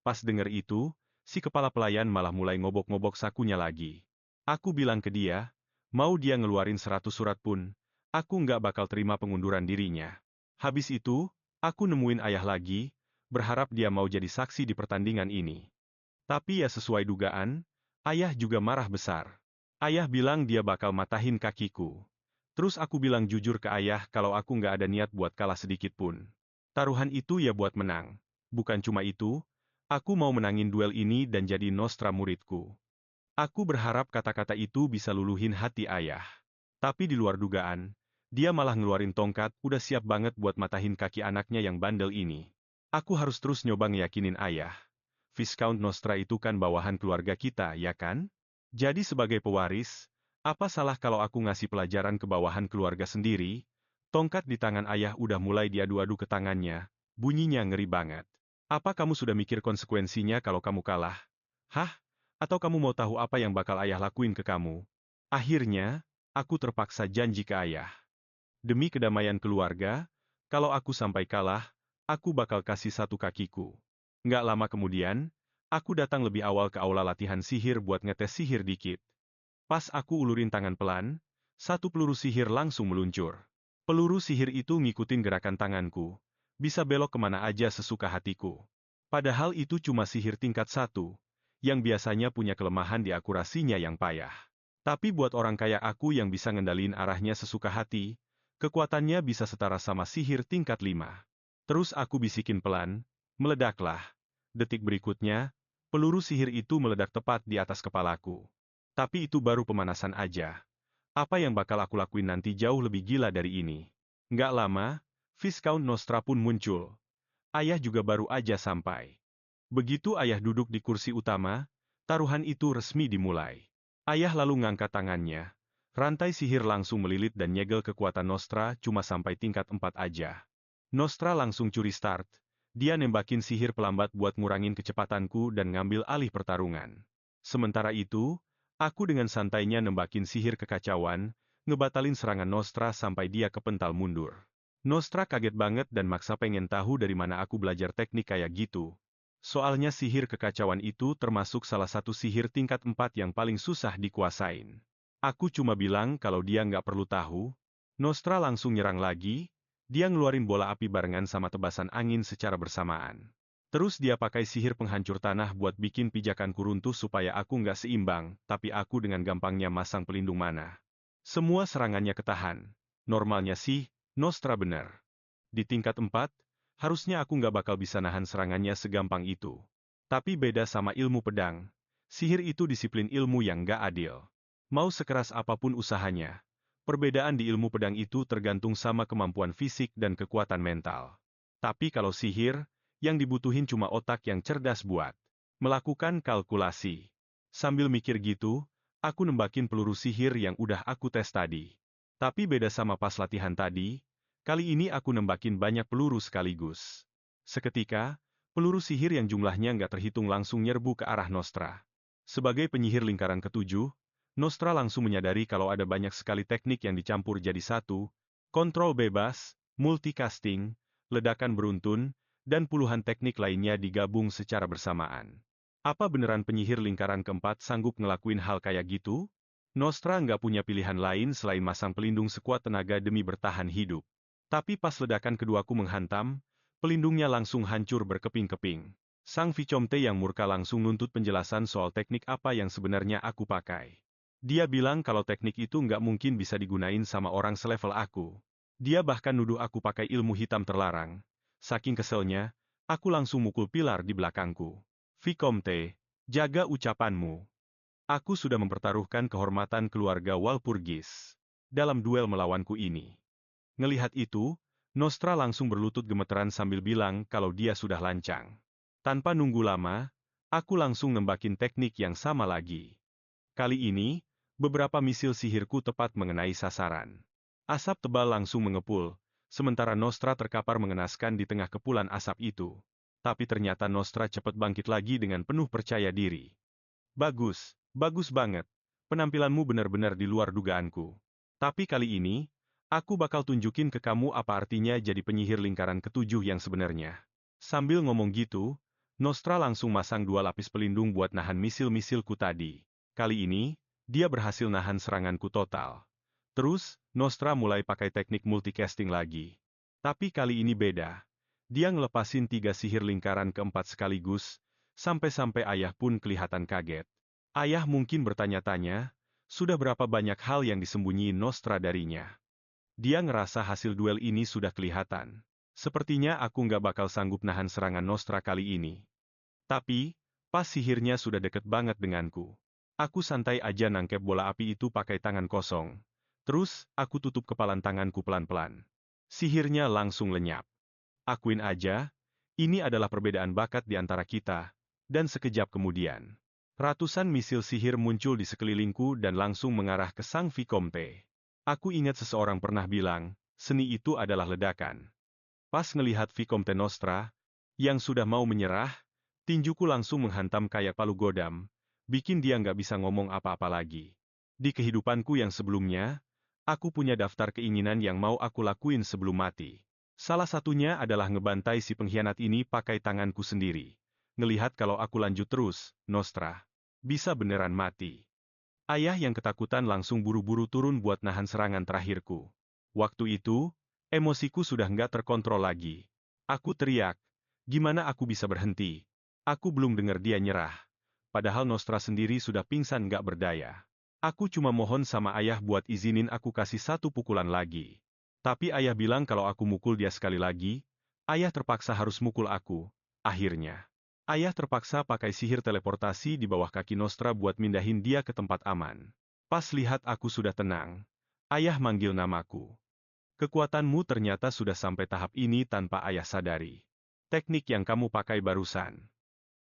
Pas denger itu, si kepala pelayan malah mulai ngobok-ngobok sakunya lagi. Aku bilang ke dia, mau dia ngeluarin 100 surat pun, aku nggak bakal terima pengunduran dirinya. Habis itu, aku nemuin ayah lagi, berharap dia mau jadi saksi di pertandingan ini. Tapi ya sesuai dugaan, ayah juga marah besar. Ayah bilang dia bakal matahin kakiku. Terus aku bilang jujur ke ayah kalau aku nggak ada niat buat kalah sedikit pun. Taruhan itu ya buat menang. Bukan cuma itu, aku mau menangin duel ini dan jadi Nostra muridku. Aku berharap kata-kata itu bisa luluhin hati ayah. Tapi di luar dugaan, dia malah ngeluarin tongkat, udah siap banget buat matahin kaki anaknya yang bandel ini. Aku harus terus nyoba ngeyakinin ayah. Viscount Nostra itu kan bawahan keluarga kita, ya kan? Jadi sebagai pewaris, apa salah kalau aku ngasih pelajaran ke bawahan keluarga sendiri? Tongkat di tangan ayah udah mulai diadu-adu ke tangannya, bunyinya ngeri banget. Apa kamu sudah mikir konsekuensinya kalau kamu kalah? Hah? Atau kamu mau tahu apa yang bakal ayah lakuin ke kamu? Akhirnya, aku terpaksa janji ke ayah. Demi kedamaian keluarga, kalau aku sampai kalah, aku bakal kasih satu kakiku. Nggak lama kemudian, aku datang lebih awal ke aula latihan sihir buat ngetes sihir dikit. Pas aku ulurin tangan pelan, satu peluru sihir langsung meluncur. Peluru sihir itu ngikutin gerakan tanganku, bisa belok kemana aja sesuka hatiku. Padahal itu cuma sihir tingkat 1, yang biasanya punya kelemahan di akurasinya yang payah. Tapi buat orang kayak aku yang bisa ngendalin arahnya sesuka hati, kekuatannya bisa setara sama sihir tingkat 5. Terus aku bisikin pelan, meledaklah. Detik berikutnya, peluru sihir itu meledak tepat di atas kepalaku. Tapi itu baru pemanasan aja. Apa yang bakal aku lakuin nanti jauh lebih gila dari ini. Nggak lama, Viscount Nostra pun muncul. Ayah juga baru aja sampai. Begitu ayah duduk di kursi utama, taruhan itu resmi dimulai. Ayah lalu ngangkat tangannya. Rantai sihir langsung melilit dan nyegel kekuatan Nostra cuma sampai tingkat 4 aja. Nostra langsung curi start. Dia nembakin sihir pelambat buat ngurangin kecepatanku dan ngambil alih pertarungan. Sementara itu, aku dengan santainya nembakin sihir kekacauan, ngebatalin serangan Nostra sampai dia kepental mundur. Nostra kaget banget dan maksa pengen tahu dari mana aku belajar teknik kayak gitu. Soalnya sihir kekacauan itu termasuk salah satu sihir tingkat 4 yang paling susah dikuasain. Aku cuma bilang kalau dia nggak perlu tahu. Nostra langsung nyerang lagi, dia ngeluarin bola api barengan sama tebasan angin secara bersamaan. Terus dia pakai sihir penghancur tanah buat bikin pijakanku runtuh supaya aku nggak seimbang, tapi aku dengan gampangnya masang pelindung mana. Semua serangannya ketahan. Normalnya sih, Nostra bener. Di tingkat 4, harusnya aku nggak bakal bisa nahan serangannya segampang itu. Tapi beda sama ilmu pedang. Sihir itu disiplin ilmu yang nggak adil. Mau sekeras apapun usahanya, perbedaan di ilmu pedang itu tergantung sama kemampuan fisik dan kekuatan mental. Tapi kalau sihir, yang dibutuhin cuma otak yang cerdas buat melakukan kalkulasi. Sambil mikir gitu, aku nembakin peluru sihir yang udah aku tes tadi. Tapi beda sama pas latihan tadi, kali ini aku nembakin banyak peluru sekaligus. Seketika, peluru sihir yang jumlahnya nggak terhitung langsung nyerbu ke arah Nostra. Sebagai penyihir lingkaran ketujuh, Nostra langsung menyadari kalau ada banyak sekali teknik yang dicampur jadi satu, kontrol bebas, multicasting, ledakan beruntun, dan puluhan teknik lainnya digabung secara bersamaan. Apa beneran penyihir lingkaran keempat sanggup ngelakuin hal kayak gitu? Nostra nggak punya pilihan lain selain masang pelindung sekuat tenaga demi bertahan hidup. Tapi pas ledakan keduaku menghantam, pelindungnya langsung hancur berkeping-keping. Sang Vicomte yang murka langsung nuntut penjelasan soal teknik apa yang sebenarnya aku pakai. Dia bilang kalau teknik itu nggak mungkin bisa digunain sama orang selevel aku. Dia bahkan nuduh aku pakai ilmu hitam terlarang. Saking keselnya, aku langsung mukul pilar di belakangku. Vicomte, jaga ucapanmu. Aku sudah mempertaruhkan kehormatan keluarga Walpurgis dalam duel melawanku ini. Ngelihat itu, Nostra langsung berlutut gemeteran sambil bilang kalau dia sudah lancang. Tanpa nunggu lama, aku langsung nembakin teknik yang sama lagi. Kali ini, beberapa misil sihirku tepat mengenai sasaran. Asap tebal langsung mengepul, sementara Nostra terkapar mengenaskan di tengah kepulan asap itu. Tapi ternyata Nostra cepat bangkit lagi dengan penuh percaya diri. Bagus, bagus banget. Penampilanmu benar-benar di luar dugaanku. Tapi kali ini, aku bakal tunjukin ke kamu apa artinya jadi penyihir lingkaran ketujuh yang sebenarnya. Sambil ngomong gitu, Nostra langsung masang 2 lapis pelindung buat nahan misil-misilku tadi. Kali ini, dia berhasil nahan seranganku total. Terus, Nostra mulai pakai teknik multicasting lagi. Tapi kali ini beda. Dia ngelepasin 3 sihir lingkaran keempat sekaligus, sampai-sampai ayah pun kelihatan kaget. Ayah mungkin bertanya-tanya, sudah berapa banyak hal yang disembunyiin Nostra darinya. Dia ngerasa hasil duel ini sudah kelihatan. Sepertinya aku nggak bakal sanggup nahan serangan Nostra kali ini. Tapi, pas sihirnya sudah deket banget denganku. Aku santai aja nangkep bola api itu pakai tangan kosong. Terus, aku tutup kepalan tanganku pelan-pelan. Sihirnya langsung lenyap. Akuin aja, ini adalah perbedaan bakat di antara kita, dan sekejap kemudian, ratusan misil sihir muncul di sekelilingku dan langsung mengarah ke sang Vicomte. Aku ingat seseorang pernah bilang, seni itu adalah ledakan. Pas ngelihat Vicomte Nostra, yang sudah mau menyerah, tinjuku langsung menghantam kayak palu godam, bikin dia nggak bisa ngomong apa-apa lagi. Di kehidupanku yang sebelumnya, aku punya daftar keinginan yang mau aku lakuin sebelum mati. Salah satunya adalah ngebantai si pengkhianat ini pakai tanganku sendiri. Ngelihat kalau aku lanjut terus, Nostra bisa beneran mati. Ayah yang ketakutan langsung buru-buru turun buat nahan serangan terakhirku. Waktu itu, emosiku sudah nggak terkontrol lagi. Aku teriak, gimana aku bisa berhenti? Aku belum dengar dia nyerah. Padahal Nostra sendiri sudah pingsan nggak berdaya. Aku cuma mohon sama ayah buat izinin aku kasih satu pukulan lagi. Tapi ayah bilang kalau aku mukul dia sekali lagi, ayah terpaksa harus mukul aku. Akhirnya, ayah terpaksa pakai sihir teleportasi di bawah kaki Nostra buat mindahin dia ke tempat aman. Pas lihat aku sudah tenang, ayah manggil namaku. Kekuatanmu ternyata sudah sampai tahap ini tanpa ayah sadari. Teknik yang kamu pakai barusan.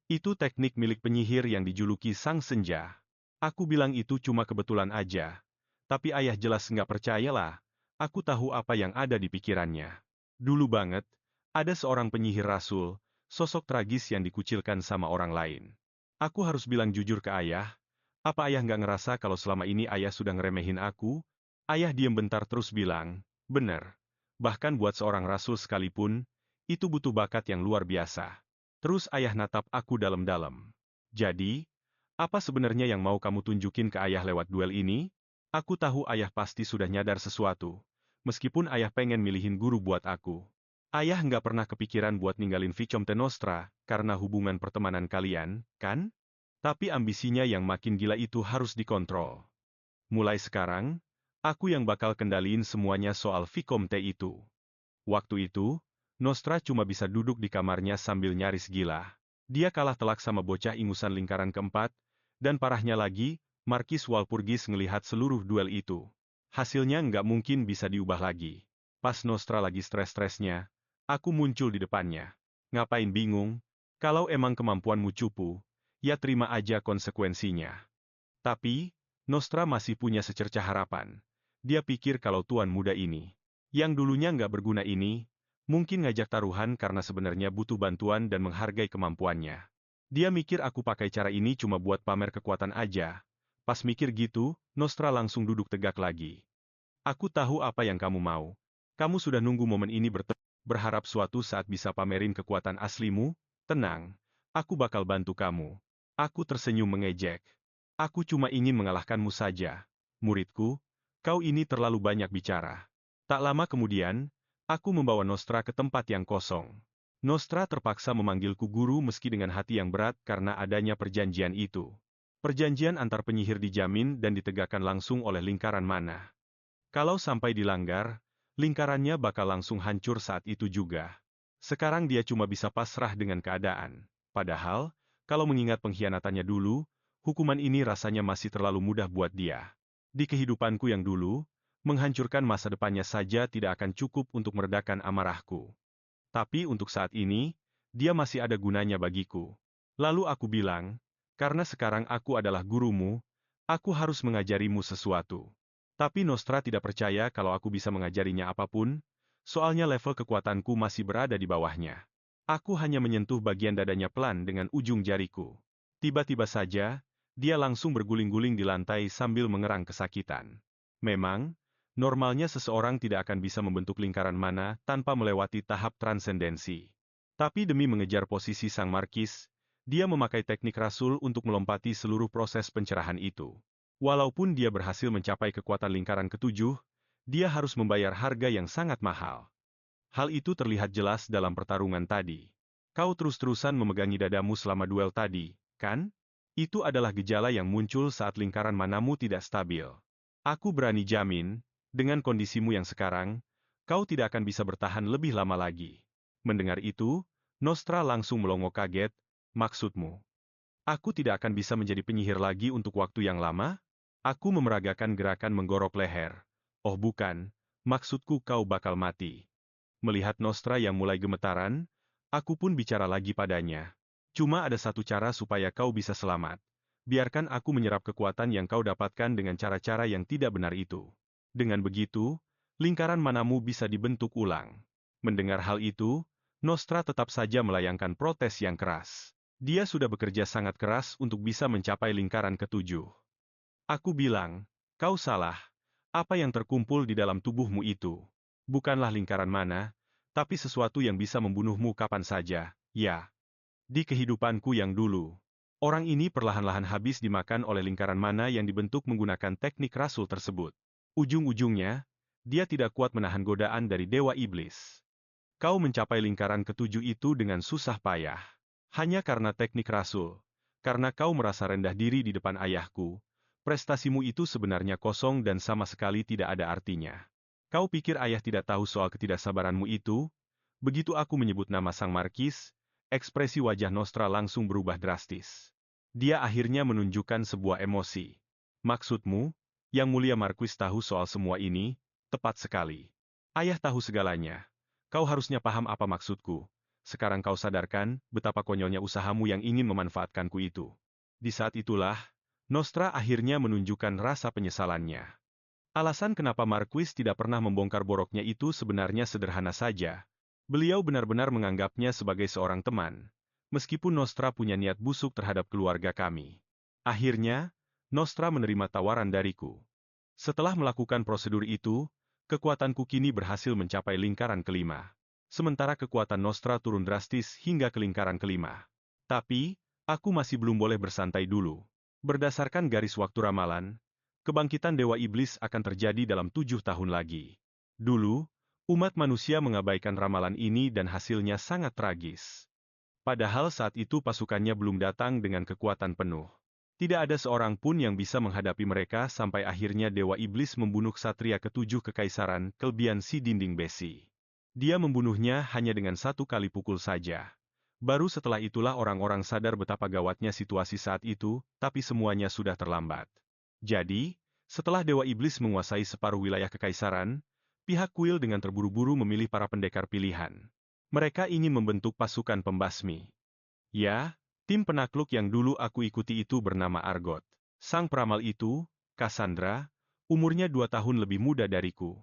Itu teknik milik penyihir yang dijuluki Sang Senja. Aku bilang itu cuma kebetulan aja. Tapi ayah jelas nggak percayalah. Aku tahu apa yang ada di pikirannya. Dulu banget, ada seorang penyihir rasul, sosok tragis yang dikucilkan sama orang lain. Aku harus bilang jujur ke ayah, apa ayah nggak ngerasa kalau selama ini ayah sudah ngeremehin aku? Ayah diem bentar terus bilang, bener. Bahkan buat seorang rasul sekalipun, itu butuh bakat yang luar biasa. Terus ayah natap aku dalam-dalam. Jadi, apa sebenarnya yang mau kamu tunjukin ke ayah lewat duel ini? Aku tahu ayah pasti sudah nyadar sesuatu. Meskipun ayah pengen milihin guru buat aku. Ayah nggak pernah kepikiran buat ninggalin Vicomte Nostra, karena hubungan pertemanan kalian, kan? Tapi ambisinya yang makin gila itu harus dikontrol. Mulai sekarang, aku yang bakal kendaliin semuanya soal Vicomte itu. Waktu itu, Nostra cuma bisa duduk di kamarnya sambil nyaris gila. Dia kalah telak sama bocah ingusan lingkaran keempat, dan parahnya lagi, Markis Walpurgis ngelihat seluruh duel itu. Hasilnya nggak mungkin bisa diubah lagi. Pas Nostra lagi stres-stresnya, aku muncul di depannya. Ngapain bingung? Kalau emang kemampuanmu cupu, ya terima aja konsekuensinya. Tapi, Nostra masih punya secercah harapan. Dia pikir kalau tuan muda ini, yang dulunya nggak berguna ini, mungkin ngajak taruhan karena sebenarnya butuh bantuan dan menghargai kemampuannya. Dia mikir aku pakai cara ini cuma buat pamer kekuatan aja. Pas mikir gitu, Nostra langsung duduk tegak lagi. Aku tahu apa yang kamu mau. Kamu sudah nunggu momen ini berharap suatu saat bisa pamerin kekuatan aslimu? Tenang, aku bakal bantu kamu. Aku tersenyum mengejek. Aku cuma ingin mengalahkanmu saja. Muridku, kau ini terlalu banyak bicara. Tak lama kemudian, aku membawa Nostra ke tempat yang kosong. Nostra terpaksa memanggilku guru meski dengan hati yang berat karena adanya perjanjian itu. Perjanjian antar penyihir dijamin dan ditegakkan langsung oleh lingkaran mana. Kalau sampai dilanggar, lingkarannya bakal langsung hancur saat itu juga. Sekarang dia cuma bisa pasrah dengan keadaan. Padahal, kalau mengingat pengkhianatannya dulu, hukuman ini rasanya masih terlalu mudah buat dia. Di kehidupanku yang dulu, menghancurkan masa depannya saja tidak akan cukup untuk meredakan amarahku. Tapi untuk saat ini, dia masih ada gunanya bagiku. Lalu aku bilang, karena sekarang aku adalah gurumu, aku harus mengajarimu sesuatu. Tapi Nostra tidak percaya kalau aku bisa mengajarinya apapun, soalnya level kekuatanku masih berada di bawahnya. Aku hanya menyentuh bagian dadanya pelan dengan ujung jariku. Tiba-tiba saja, dia langsung berguling-guling di lantai sambil mengerang kesakitan. Memang, normalnya seseorang tidak akan bisa membentuk lingkaran mana tanpa melewati tahap transendensi. Tapi demi mengejar posisi sang markis, dia memakai teknik rasul untuk melompati seluruh proses pencerahan itu. Walaupun dia berhasil mencapai kekuatan lingkaran ketujuh, dia harus membayar harga yang sangat mahal. Hal itu terlihat jelas dalam pertarungan tadi. Kau terus-terusan memegangi dadamu selama duel tadi, kan? Itu adalah gejala yang muncul saat lingkaran manamu tidak stabil. Aku berani jamin, dengan kondisimu yang sekarang, kau tidak akan bisa bertahan lebih lama lagi. Mendengar itu, Nostra langsung melongo kaget. Maksudmu? Aku tidak akan bisa menjadi penyihir lagi untuk waktu yang lama? Aku memeragakan gerakan menggorok leher. Oh bukan, maksudku kau bakal mati. Melihat Nostra yang mulai gemetaran, aku pun bicara lagi padanya. Cuma ada satu cara supaya kau bisa selamat. Biarkan aku menyerap kekuatan yang kau dapatkan dengan cara-cara yang tidak benar itu. Dengan begitu, lingkaran manamu bisa dibentuk ulang. Mendengar hal itu, Nostra tetap saja melayangkan protes yang keras. Dia sudah bekerja sangat keras untuk bisa mencapai lingkaran ketujuh. Aku bilang, kau salah. Apa yang terkumpul di dalam tubuhmu itu bukanlah lingkaran mana, tapi sesuatu yang bisa membunuhmu kapan saja, ya. Di kehidupanku yang dulu, orang ini perlahan-lahan habis dimakan oleh lingkaran mana yang dibentuk menggunakan teknik rasul tersebut. Ujung-ujungnya, dia tidak kuat menahan godaan dari Dewa Iblis. Kau mencapai lingkaran ketujuh itu dengan susah payah. Hanya karena teknik rasul. Karena kau merasa rendah diri di depan ayahku, prestasimu itu sebenarnya kosong dan sama sekali tidak ada artinya. Kau pikir ayah tidak tahu soal ketidaksabaranmu itu? Begitu aku menyebut nama sang markis, ekspresi wajah Nostra langsung berubah drastis. Dia akhirnya menunjukkan sebuah emosi. Maksudmu, Yang Mulia Marquis tahu soal semua ini? Tepat sekali. Ayah tahu segalanya. Kau harusnya paham apa maksudku. Sekarang kau sadarkan betapa konyolnya usahamu yang ingin memanfaatkanku itu. Di saat itulah, Nostra akhirnya menunjukkan rasa penyesalannya. Alasan kenapa Marquis tidak pernah membongkar boroknya itu sebenarnya sederhana saja. Beliau benar-benar menganggapnya sebagai seorang teman, meskipun Nostra punya niat busuk terhadap keluarga kami. Akhirnya, Nostra menerima tawaran dariku. Setelah melakukan prosedur itu, kekuatanku kini berhasil mencapai lingkaran kelima. Sementara kekuatan Nostra turun drastis hingga ke lingkaran kelima. Tapi, aku masih belum boleh bersantai dulu. Berdasarkan garis waktu ramalan, kebangkitan Dewa Iblis akan terjadi dalam 7 tahun lagi. Dulu, umat manusia mengabaikan ramalan ini dan hasilnya sangat tragis. Padahal saat itu pasukannya belum datang dengan kekuatan penuh. Tidak ada seorang pun yang bisa menghadapi mereka sampai akhirnya Dewa Iblis membunuh Ksatria ketujuh Kekaisaran, kelebihan si dinding besi. Dia membunuhnya hanya dengan satu kali pukul saja. Baru setelah itulah orang-orang sadar betapa gawatnya situasi saat itu, tapi semuanya sudah terlambat. Jadi, setelah Dewa Iblis menguasai separuh wilayah Kekaisaran, pihak kuil dengan terburu-buru memilih para pendekar pilihan. Mereka ingin membentuk pasukan pembasmi. Ya, tim penakluk yang dulu aku ikuti itu bernama Argot. Sang peramal itu, Cassandra, umurnya 2 tahun lebih muda dariku.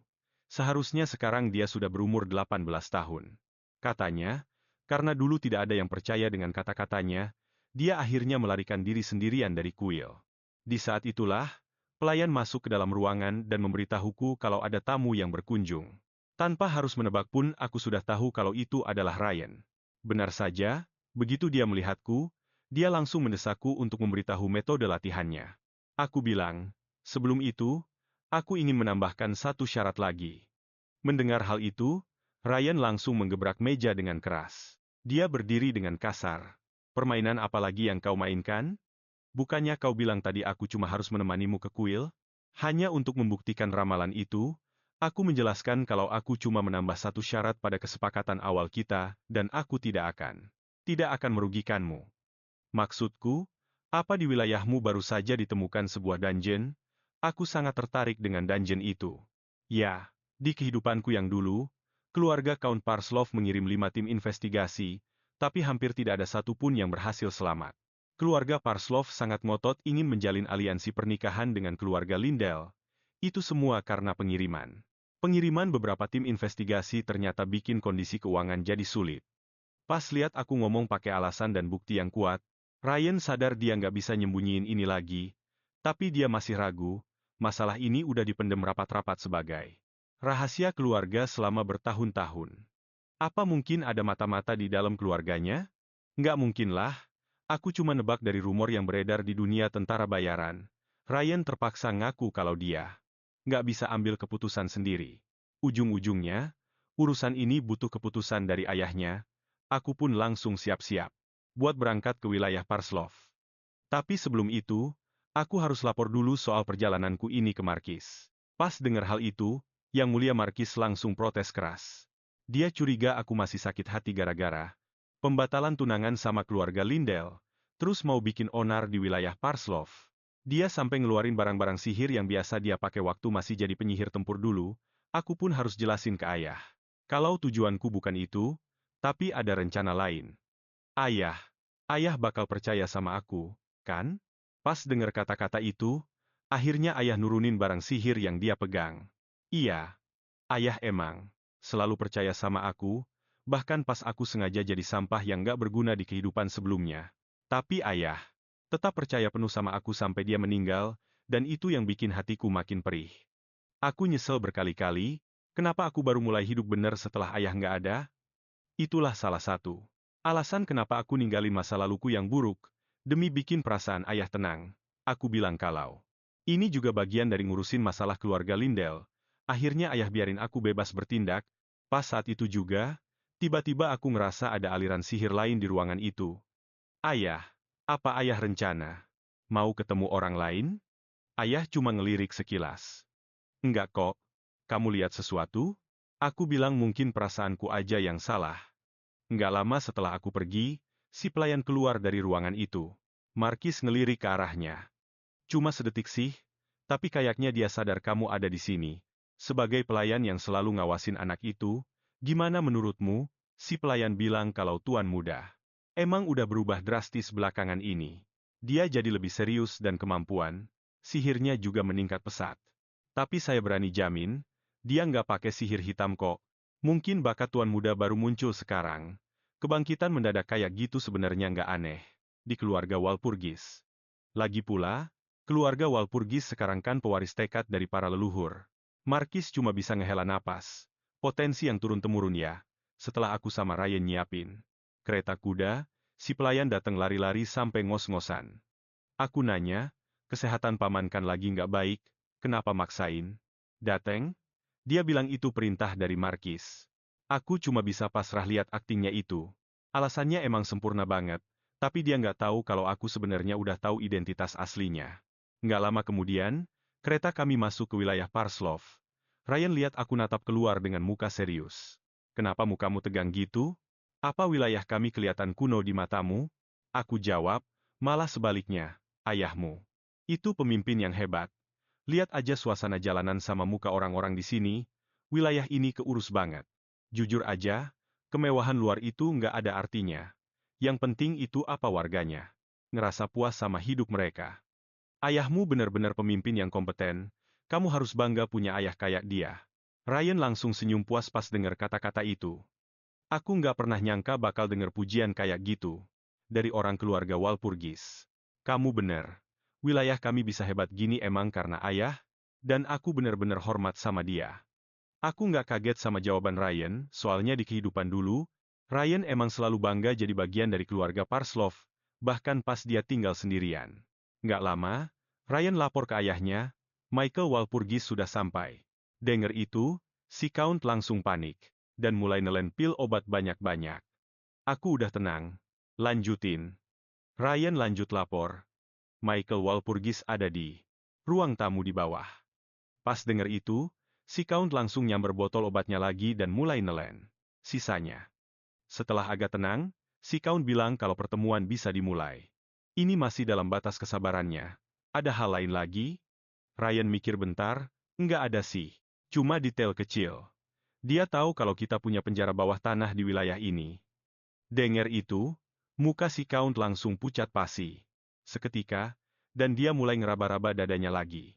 Seharusnya sekarang dia sudah berumur 18 tahun. Katanya, karena dulu tidak ada yang percaya dengan kata-katanya, dia akhirnya melarikan diri sendirian dari kuil. Di saat itulah, pelayan masuk ke dalam ruangan dan memberitahuku kalau ada tamu yang berkunjung. Tanpa harus menebak pun aku sudah tahu kalau itu adalah Ryan. Benar saja, begitu dia melihatku, dia langsung mendesakku untuk memberitahu metode latihannya. Aku bilang, sebelum itu, aku ingin menambahkan satu syarat lagi. Mendengar hal itu, Ryan langsung menggebrak meja dengan keras. Dia berdiri dengan kasar. Permainan apa lagi yang kau mainkan? Bukannya kau bilang tadi aku cuma harus menemanimu ke kuil? Hanya untuk membuktikan ramalan itu, aku menjelaskan kalau aku cuma menambah satu syarat pada kesepakatan awal kita, dan aku tidak akan merugikanmu. Maksudku, apa di wilayahmu baru saja ditemukan sebuah dungeon? Aku sangat tertarik dengan dungeon itu. Ya, di kehidupanku yang dulu, keluarga Count Parslov mengirim 5 tim investigasi, tapi hampir tidak ada satupun yang berhasil selamat. Keluarga Parslov sangat ngotot ingin menjalin aliansi pernikahan dengan keluarga Lindell. Itu semua karena pengiriman. Pengiriman beberapa tim investigasi ternyata bikin kondisi keuangan jadi sulit. Pas lihat aku ngomong pakai alasan dan bukti yang kuat, Ryan sadar dia nggak bisa nyembunyiin ini lagi. Tapi dia masih ragu, masalah ini udah dipendem rapat-rapat sebagai rahasia keluarga selama bertahun-tahun. Apa mungkin ada mata-mata di dalam keluarganya? Nggak mungkin lah. Aku cuma nebak dari rumor yang beredar di dunia tentara bayaran. Ryan terpaksa ngaku kalau dia nggak bisa ambil keputusan sendiri. Ujung-ujungnya, urusan ini butuh keputusan dari ayahnya. Aku pun langsung siap-siap buat berangkat ke wilayah Parslov. Tapi sebelum itu, aku harus lapor dulu soal perjalananku ini ke Markis. Pas dengar hal itu, Yang Mulia Markis langsung protes keras. Dia curiga aku masih sakit hati gara-gara pembatalan tunangan sama keluarga Lindell, terus mau bikin onar di wilayah Parslov. Dia sampai ngeluarin barang-barang sihir yang biasa dia pakai waktu masih jadi penyihir tempur dulu. Aku pun harus jelasin ke ayah. Kalau tujuanku bukan itu, tapi ada rencana lain. Ayah, ayah bakal percaya sama aku, kan? Pas dengar kata-kata itu, akhirnya ayah nurunin barang sihir yang dia pegang. Iya, ayah emang selalu percaya sama aku, bahkan pas aku sengaja jadi sampah yang gak berguna di kehidupan sebelumnya. Tapi ayah tetap percaya penuh sama aku sampai dia meninggal, dan itu yang bikin hatiku makin perih. Aku nyesel berkali-kali, kenapa aku baru mulai hidup benar setelah ayah nggak ada? Itulah salah satu alasan kenapa aku ninggalin masa laluku yang buruk, demi bikin perasaan ayah tenang. Aku bilang kalau ini juga bagian dari ngurusin masalah keluarga Lindell. Akhirnya ayah biarin aku bebas bertindak. Pas saat itu juga, tiba-tiba aku ngerasa ada aliran sihir lain di ruangan itu. Ayah, apa ayah rencana? Mau ketemu orang lain? Ayah cuma ngelirik sekilas. Enggak kok. Kamu lihat sesuatu? Aku bilang mungkin perasaanku aja yang salah. Enggak lama setelah aku pergi, si pelayan keluar dari ruangan itu. Markis ngelirik ke arahnya. Cuma sedetik sih, tapi kayaknya dia sadar kamu ada di sini. Sebagai pelayan yang selalu ngawasin anak itu, gimana menurutmu? Si pelayan bilang kalau tuan muda emang udah berubah drastis belakangan ini. Dia jadi lebih serius dan kemampuan, sihirnya juga meningkat pesat. Tapi saya berani jamin, dia nggak pakai sihir hitam kok. Mungkin bakat tuan muda baru muncul sekarang. Kebangkitan mendadak kayak gitu sebenarnya nggak aneh. Di keluarga Walpurgis. Lagi pula, keluarga Walpurgis sekarang kan pewaris tekad dari para leluhur. Markis cuma bisa ngehela napas. Potensi yang turun-temurun ya. Setelah aku sama Ryan nyiapin kereta kuda, si pelayan datang lari-lari sampai ngos-ngosan. Aku nanya, kesehatan paman kan lagi nggak baik, kenapa maksain? Dateng? Dia bilang itu perintah dari Markis. Aku cuma bisa pasrah lihat aktingnya itu. Alasannya emang sempurna banget, tapi dia nggak tahu kalau aku sebenarnya udah tahu identitas aslinya. Nggak lama kemudian, kereta kami masuk ke wilayah Parslov. Ryan lihat aku natap keluar dengan muka serius. Kenapa mukamu tegang gitu? Apa wilayah kami kelihatan kuno di matamu? Aku jawab, malah sebaliknya, ayahmu. Itu pemimpin yang hebat. Lihat aja suasana jalanan sama muka orang-orang di sini, wilayah ini keurus banget. Jujur aja, kemewahan luar itu nggak ada artinya. Yang penting itu apa warganya. Ngerasa puas sama hidup mereka. Ayahmu benar-benar pemimpin yang kompeten, kamu harus bangga punya ayah kayak dia. Ryan langsung senyum puas pas dengar kata-kata itu. Aku nggak pernah nyangka bakal dengar pujian kayak gitu. Dari orang keluarga Walpurgis. Kamu bener. Wilayah kami bisa hebat gini emang karena ayah, dan aku bener-bener hormat sama dia. Aku nggak kaget sama jawaban Ryan, soalnya di kehidupan dulu, Ryan emang selalu bangga jadi bagian dari keluarga Parslov, bahkan pas dia tinggal sendirian. Nggak lama, Ryan lapor ke ayahnya, Michael Walpurgis sudah sampai. Dengar itu, si Count langsung panik, dan mulai nelen pil obat banyak-banyak. Aku udah tenang. Lanjutin. Ryan lanjut lapor. Michael Walpurgis ada di ruang tamu di bawah. Pas denger itu, si Count langsung nyamber botol obatnya lagi dan mulai nelen sisanya. Setelah agak tenang, si Count bilang kalau pertemuan bisa dimulai. Ini masih dalam batas kesabarannya. Ada hal lain lagi? Ryan mikir bentar, nggak ada sih. Cuma detail kecil. Dia tahu kalau kita punya penjara bawah tanah di wilayah ini. Dengar itu, muka si Count langsung pucat pasi. Seketika, dan dia mulai ngeraba-raba dadanya lagi.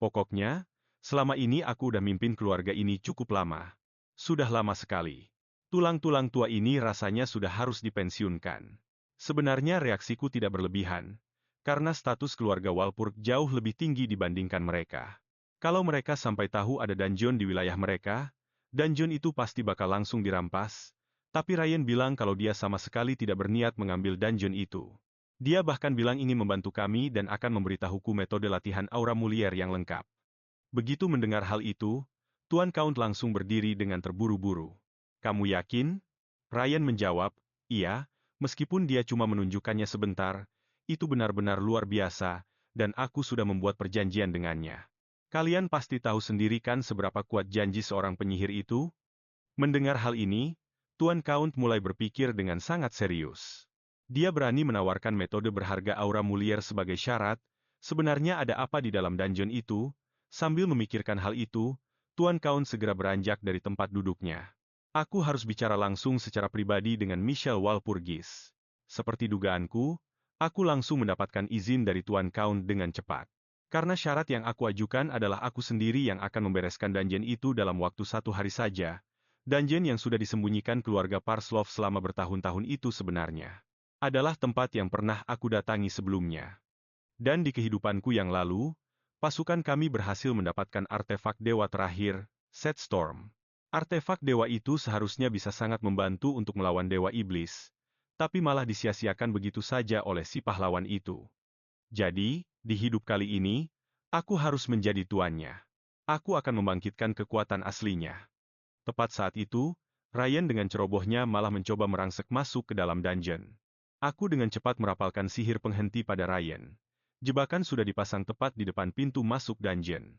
Pokoknya, Selama ini aku udah mimpin keluarga ini cukup lama. Sudah lama sekali. Tulang-tulang tua ini rasanya sudah harus dipensiunkan. Sebenarnya reaksiku tidak berlebihan, karena status keluarga Walpurg jauh lebih tinggi dibandingkan mereka. Kalau mereka sampai tahu ada dungeon di wilayah mereka, dungeon itu pasti bakal langsung dirampas, tapi Ryan bilang kalau dia sama sekali tidak berniat mengambil dungeon itu. Dia bahkan bilang ingin membantu kami dan akan memberitahuku metode latihan aura mulier yang lengkap. Begitu mendengar hal itu, Tuan Count langsung berdiri dengan terburu-buru. Kamu yakin? Ryan menjawab, iya, meskipun dia cuma menunjukkannya sebentar, itu benar-benar luar biasa, dan aku sudah membuat perjanjian dengannya. Kalian pasti tahu sendiri kan seberapa kuat janji seorang penyihir itu? Mendengar hal ini, Tuan Count mulai berpikir dengan sangat serius. Dia berani menawarkan metode berharga aura mulier sebagai syarat. Sebenarnya ada apa di dalam dungeon itu? Sambil memikirkan hal itu, Tuan Count segera beranjak dari tempat duduknya. Aku harus bicara langsung secara pribadi dengan Michelle Walpurgis. Seperti dugaanku, aku langsung mendapatkan izin dari Tuan Count dengan cepat. Karena syarat yang aku ajukan adalah aku sendiri yang akan membereskan dungeon itu dalam waktu 1 hari saja. Dungeon yang sudah disembunyikan keluarga Parslov selama bertahun-tahun itu sebenarnya adalah tempat yang pernah aku datangi sebelumnya. Dan di kehidupanku yang lalu, pasukan kami berhasil mendapatkan artefak dewa terakhir, Set Storm. Artefak dewa itu seharusnya bisa sangat membantu untuk melawan dewa iblis, tapi malah disia-siakan begitu saja oleh si pahlawan itu. Jadi, di hidup kali ini, aku harus menjadi tuannya. Aku akan membangkitkan kekuatan aslinya. Tepat saat itu, Ryan dengan cerobohnya malah mencoba merangsek masuk ke dalam dungeon. Aku dengan cepat merapalkan sihir penghenti pada Ryan. Jebakan sudah dipasang tepat di depan pintu masuk dungeon.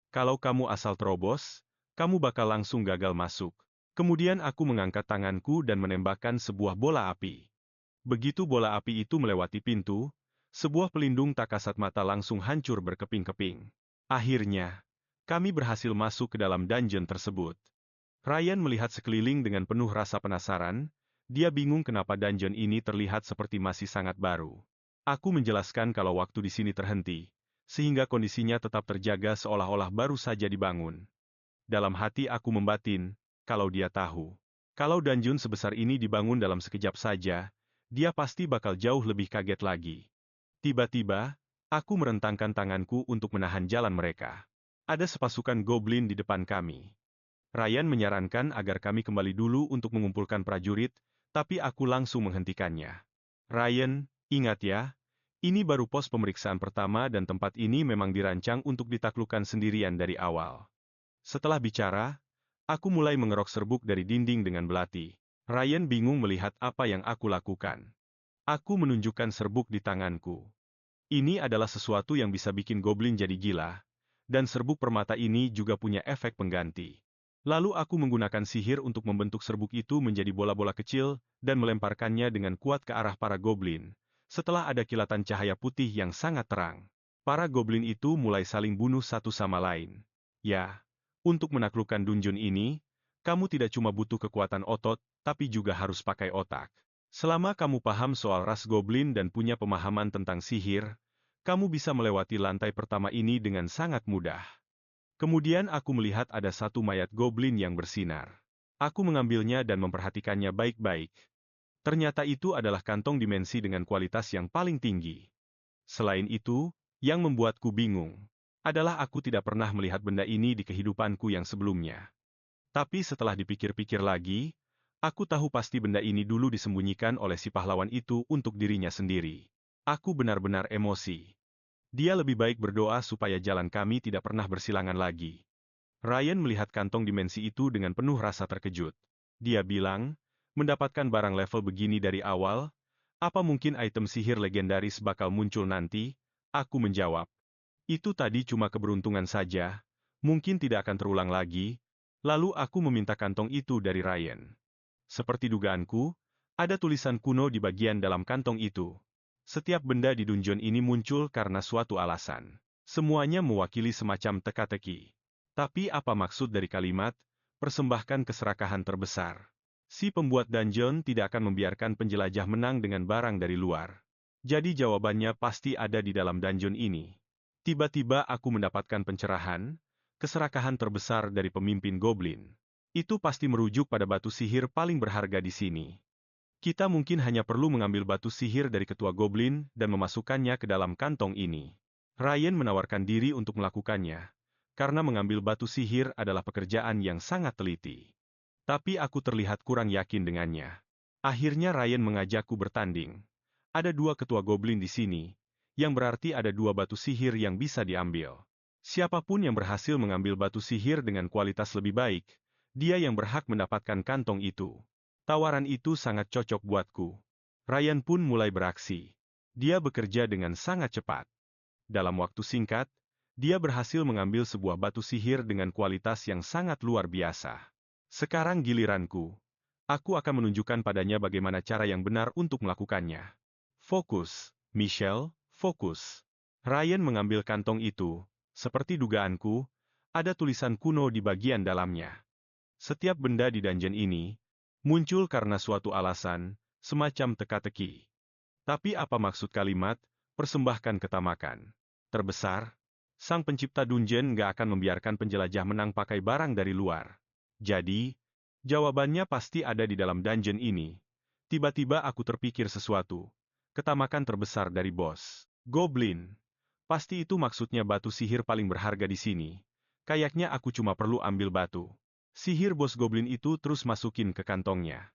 Kalau kamu asal terobos, kamu bakal langsung gagal masuk. Kemudian aku mengangkat tanganku dan menembakkan sebuah bola api. Begitu bola api itu melewati pintu, sebuah pelindung tak kasat mata langsung hancur berkeping-keping. Akhirnya, kami berhasil masuk ke dalam dungeon tersebut. Ryan melihat sekeliling dengan penuh rasa penasaran. Dia bingung kenapa dungeon ini terlihat seperti masih sangat baru. Aku menjelaskan kalau waktu di sini terhenti, sehingga kondisinya tetap terjaga seolah-olah baru saja dibangun. Dalam hati aku membatin, kalau dia tahu. Kalau dungeon sebesar ini dibangun dalam sekejap saja, dia pasti bakal jauh lebih kaget lagi. Tiba-tiba, aku merentangkan tanganku untuk menahan jalan mereka. Ada sepasukan goblin di depan kami. Ryan menyarankan agar kami kembali dulu untuk mengumpulkan prajurit, tapi aku langsung menghentikannya. Ryan, ingat ya, ini baru pos pemeriksaan pertama dan tempat ini memang dirancang untuk ditaklukkan sendirian dari awal. Setelah bicara, aku mulai mengerok serbuk dari dinding dengan belati. Ryan bingung melihat apa yang aku lakukan. Aku menunjukkan serbuk di tanganku. Ini adalah sesuatu yang bisa bikin goblin jadi gila, dan serbuk permata ini juga punya efek pengganti. Lalu aku menggunakan sihir untuk membentuk serbuk itu menjadi bola-bola kecil, dan melemparkannya dengan kuat ke arah para goblin. Setelah ada kilatan cahaya putih yang sangat terang, para goblin itu mulai saling bunuh satu sama lain. Ya, untuk menaklukkan dungeon ini, kamu tidak cuma butuh kekuatan otot, tapi juga harus pakai otak. Selama kamu paham soal ras goblin dan punya pemahaman tentang sihir, kamu bisa melewati lantai pertama ini dengan sangat mudah. Kemudian aku melihat ada satu mayat goblin yang bersinar. Aku mengambilnya dan memperhatikannya baik-baik. Ternyata itu adalah kantong dimensi dengan kualitas yang paling tinggi. Selain itu, yang membuatku bingung adalah aku tidak pernah melihat benda ini di kehidupanku yang sebelumnya. Tapi setelah dipikir-pikir lagi, aku tahu pasti benda ini dulu disembunyikan oleh si pahlawan itu untuk dirinya sendiri. Aku benar-benar emosi. Dia lebih baik berdoa supaya jalan kami tidak pernah bersilangan lagi. Ryan melihat kantong dimensi itu dengan penuh rasa terkejut. Dia bilang, mendapatkan barang level begini dari awal, apa mungkin item sihir legendaris bakal muncul nanti? Aku menjawab, itu tadi cuma keberuntungan saja, mungkin tidak akan terulang lagi. Lalu aku meminta kantong itu dari Ryan. Seperti dugaanku, ada tulisan kuno di bagian dalam kantong itu. Setiap benda di dungeon ini muncul karena suatu alasan. Semuanya mewakili semacam teka-teki. Tapi apa maksud dari kalimat, persembahkan keserakahan terbesar? Si pembuat dungeon tidak akan membiarkan penjelajah menang dengan barang dari luar. Jadi jawabannya pasti ada di dalam dungeon ini. Tiba-tiba aku mendapatkan pencerahan, keserakahan terbesar dari pemimpin goblin. Itu pasti merujuk pada batu sihir paling berharga di sini. Kita mungkin hanya perlu mengambil batu sihir dari ketua goblin dan memasukkannya ke dalam kantong ini. Ryan menawarkan diri untuk melakukannya, karena mengambil batu sihir adalah pekerjaan yang sangat teliti. Tapi aku terlihat kurang yakin dengannya. Akhirnya Ryan mengajakku bertanding. Ada 2 ketua goblin di sini, yang berarti ada 2 batu sihir yang bisa diambil. Siapapun yang berhasil mengambil batu sihir dengan kualitas lebih baik, dia yang berhak mendapatkan kantong itu. Tawaran itu sangat cocok buatku. Ryan pun mulai beraksi. Dia bekerja dengan sangat cepat. Dalam waktu singkat, dia berhasil mengambil sebuah batu sihir dengan kualitas yang sangat luar biasa. Sekarang giliranku. Aku akan menunjukkan padanya bagaimana cara yang benar untuk melakukannya. Fokus, Michelle, fokus. Ryan mengambil kantong itu. Seperti dugaanku, ada tulisan kuno di bagian dalamnya. Setiap benda di dungeon ini muncul karena suatu alasan, semacam teka-teki. Tapi apa maksud kalimat, persembahkan ketamakan terbesar? Sang pencipta dungeon nggak akan membiarkan penjelajah menang pakai barang dari luar. Jadi, jawabannya pasti ada di dalam dungeon ini. Tiba-tiba aku terpikir sesuatu. Ketamakan terbesar dari bos Goblin. Pasti itu maksudnya batu sihir paling berharga di sini. Kayaknya aku cuma perlu ambil batu sihir bos Goblin itu terus masukin ke kantongnya.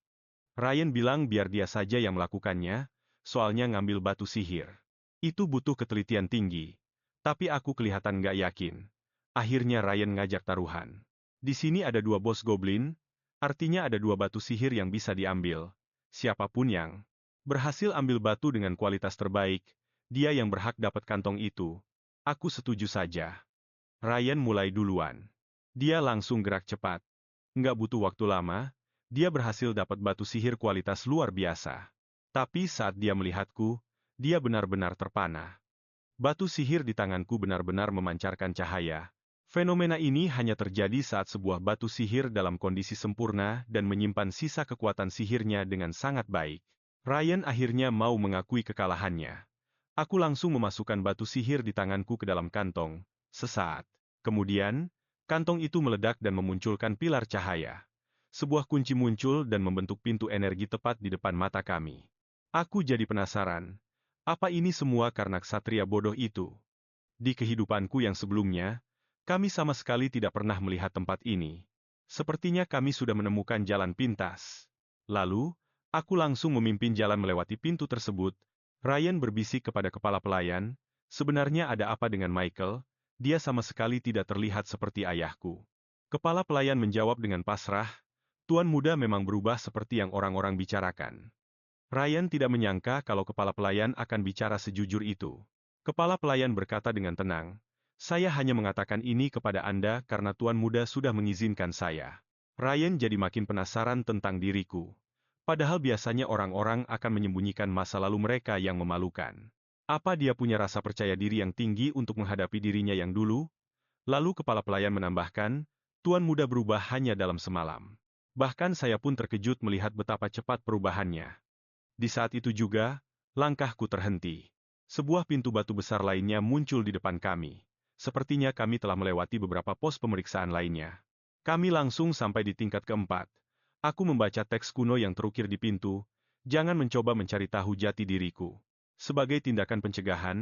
Ryan bilang biar dia saja yang melakukannya, soalnya ngambil batu sihir itu butuh ketelitian tinggi. Tapi aku kelihatan nggak yakin. Akhirnya Ryan ngajak taruhan. Di sini ada 2 bos Goblin, artinya ada 2 batu sihir yang bisa diambil. Siapapun yang berhasil ambil batu dengan kualitas terbaik, dia yang berhak dapat kantong itu. Aku setuju saja. Ryan mulai duluan. Dia langsung gerak cepat. Nggak butuh waktu lama, dia berhasil dapat batu sihir kualitas luar biasa. Tapi saat dia melihatku, dia benar-benar terpana. Batu sihir di tanganku benar-benar memancarkan cahaya. Fenomena ini hanya terjadi saat sebuah batu sihir dalam kondisi sempurna dan menyimpan sisa kekuatan sihirnya dengan sangat baik. Ryan akhirnya mau mengakui kekalahannya. Aku langsung memasukkan batu sihir di tanganku ke dalam kantong. Sesaat kemudian, kantong itu meledak dan memunculkan pilar cahaya. Sebuah kunci muncul dan membentuk pintu energi tepat di depan mata kami. Aku jadi penasaran. Apa ini semua karena ksatria bodoh itu? Di kehidupanku yang sebelumnya, kami sama sekali tidak pernah melihat tempat ini. Sepertinya kami sudah menemukan jalan pintas. Lalu, aku langsung memimpin jalan melewati pintu tersebut. Ryan berbisik kepada kepala pelayan, sebenarnya ada apa dengan Michael? Dia sama sekali tidak terlihat seperti ayahku. Kepala pelayan menjawab dengan pasrah, Tuan Muda memang berubah seperti yang orang-orang bicarakan. Ryan tidak menyangka kalau kepala pelayan akan bicara sejujur itu. Kepala pelayan berkata dengan tenang, saya hanya mengatakan ini kepada Anda karena Tuan Muda sudah mengizinkan saya. Ryan jadi makin penasaran tentang diriku. Padahal biasanya orang-orang akan menyembunyikan masa lalu mereka yang memalukan. Apa dia punya rasa percaya diri yang tinggi untuk menghadapi dirinya yang dulu? Lalu kepala pelayan menambahkan, Tuan Muda berubah hanya dalam semalam. Bahkan saya pun terkejut melihat betapa cepat perubahannya. Di saat itu juga, langkahku terhenti. Sebuah pintu batu besar lainnya muncul di depan kami. Sepertinya kami telah melewati beberapa pos pemeriksaan lainnya. Kami langsung sampai di tingkat keempat. Aku membaca teks kuno yang terukir di pintu, jangan mencoba mencari tahu jati diriku. Sebagai tindakan pencegahan,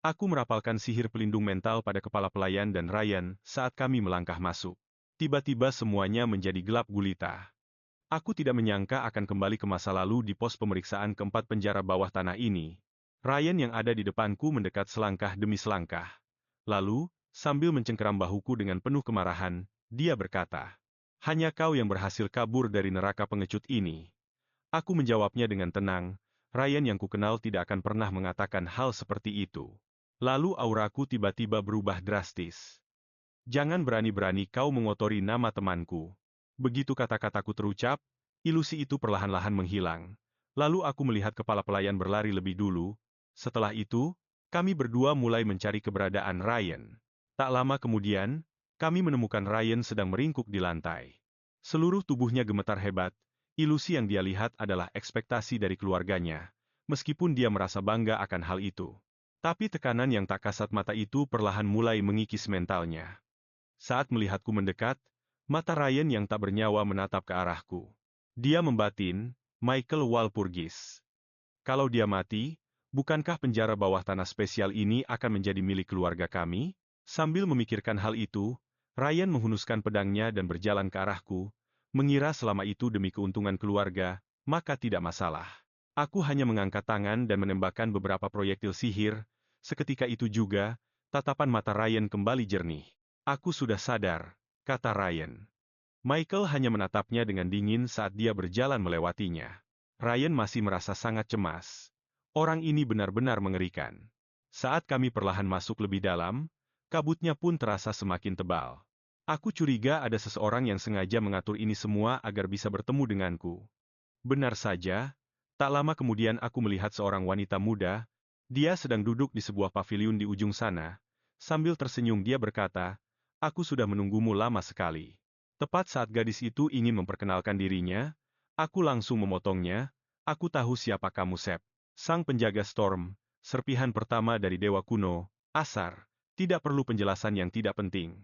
aku merapalkan sihir pelindung mental pada kepala pelayan dan Ryan saat kami melangkah masuk. Tiba-tiba semuanya menjadi gelap gulita. Aku tidak menyangka akan kembali ke masa lalu di pos pemeriksaan keempat penjara bawah tanah ini. Ryan yang ada di depanku mendekat selangkah demi selangkah. Lalu, sambil mencengkeram bahuku dengan penuh kemarahan, dia berkata, hanya kau yang berhasil kabur dari neraka pengecut ini. Aku menjawabnya dengan tenang, Ryan yang kukenal tidak akan pernah mengatakan hal seperti itu. Lalu auraku tiba-tiba berubah drastis. Jangan berani-berani kau mengotori nama temanku. Begitu kata-kataku terucap, ilusi itu perlahan-lahan menghilang. Lalu aku melihat kepala pelayan berlari lebih dulu. Setelah itu, kami berdua mulai mencari keberadaan Ryan. Tak lama kemudian, kami menemukan Ryan sedang meringkuk di lantai. Seluruh tubuhnya gemetar hebat. Ilusi yang dia lihat adalah ekspektasi dari keluarganya, meskipun dia merasa bangga akan hal itu. Tapi tekanan yang tak kasat mata itu perlahan mulai mengikis mentalnya. Saat melihatku mendekat, mata Ryan yang tak bernyawa menatap ke arahku. Dia membatin, Michael Walpurgis. Kalau dia mati, bukankah penjara bawah tanah spesial ini akan menjadi milik keluarga kami? Sambil memikirkan hal itu, Ryan menghunuskan pedangnya dan berjalan ke arahku, mengira selama itu demi keuntungan keluarga, maka tidak masalah. Aku hanya mengangkat tangan dan menembakkan beberapa proyektil sihir, seketika itu juga, tatapan mata Ryan kembali jernih. Aku sudah sadar, kata Ryan. Michael hanya menatapnya dengan dingin saat dia berjalan melewatinya. Ryan masih merasa sangat cemas. Orang ini benar-benar mengerikan. Saat kami perlahan masuk lebih dalam, kabutnya pun terasa semakin tebal. Aku curiga ada seseorang yang sengaja mengatur ini semua agar bisa bertemu denganku. Benar saja, tak lama kemudian aku melihat seorang wanita muda. Dia sedang duduk di sebuah paviliun di ujung sana. Sambil tersenyum dia berkata, "Aku sudah menunggumu lama sekali." Tepat saat gadis itu ingin memperkenalkan dirinya, aku langsung memotongnya. "Aku tahu siapa kamu, Sep. Sang penjaga Storm, serpihan pertama dari Dewa Kuno, Asar. Tidak perlu penjelasan yang tidak penting.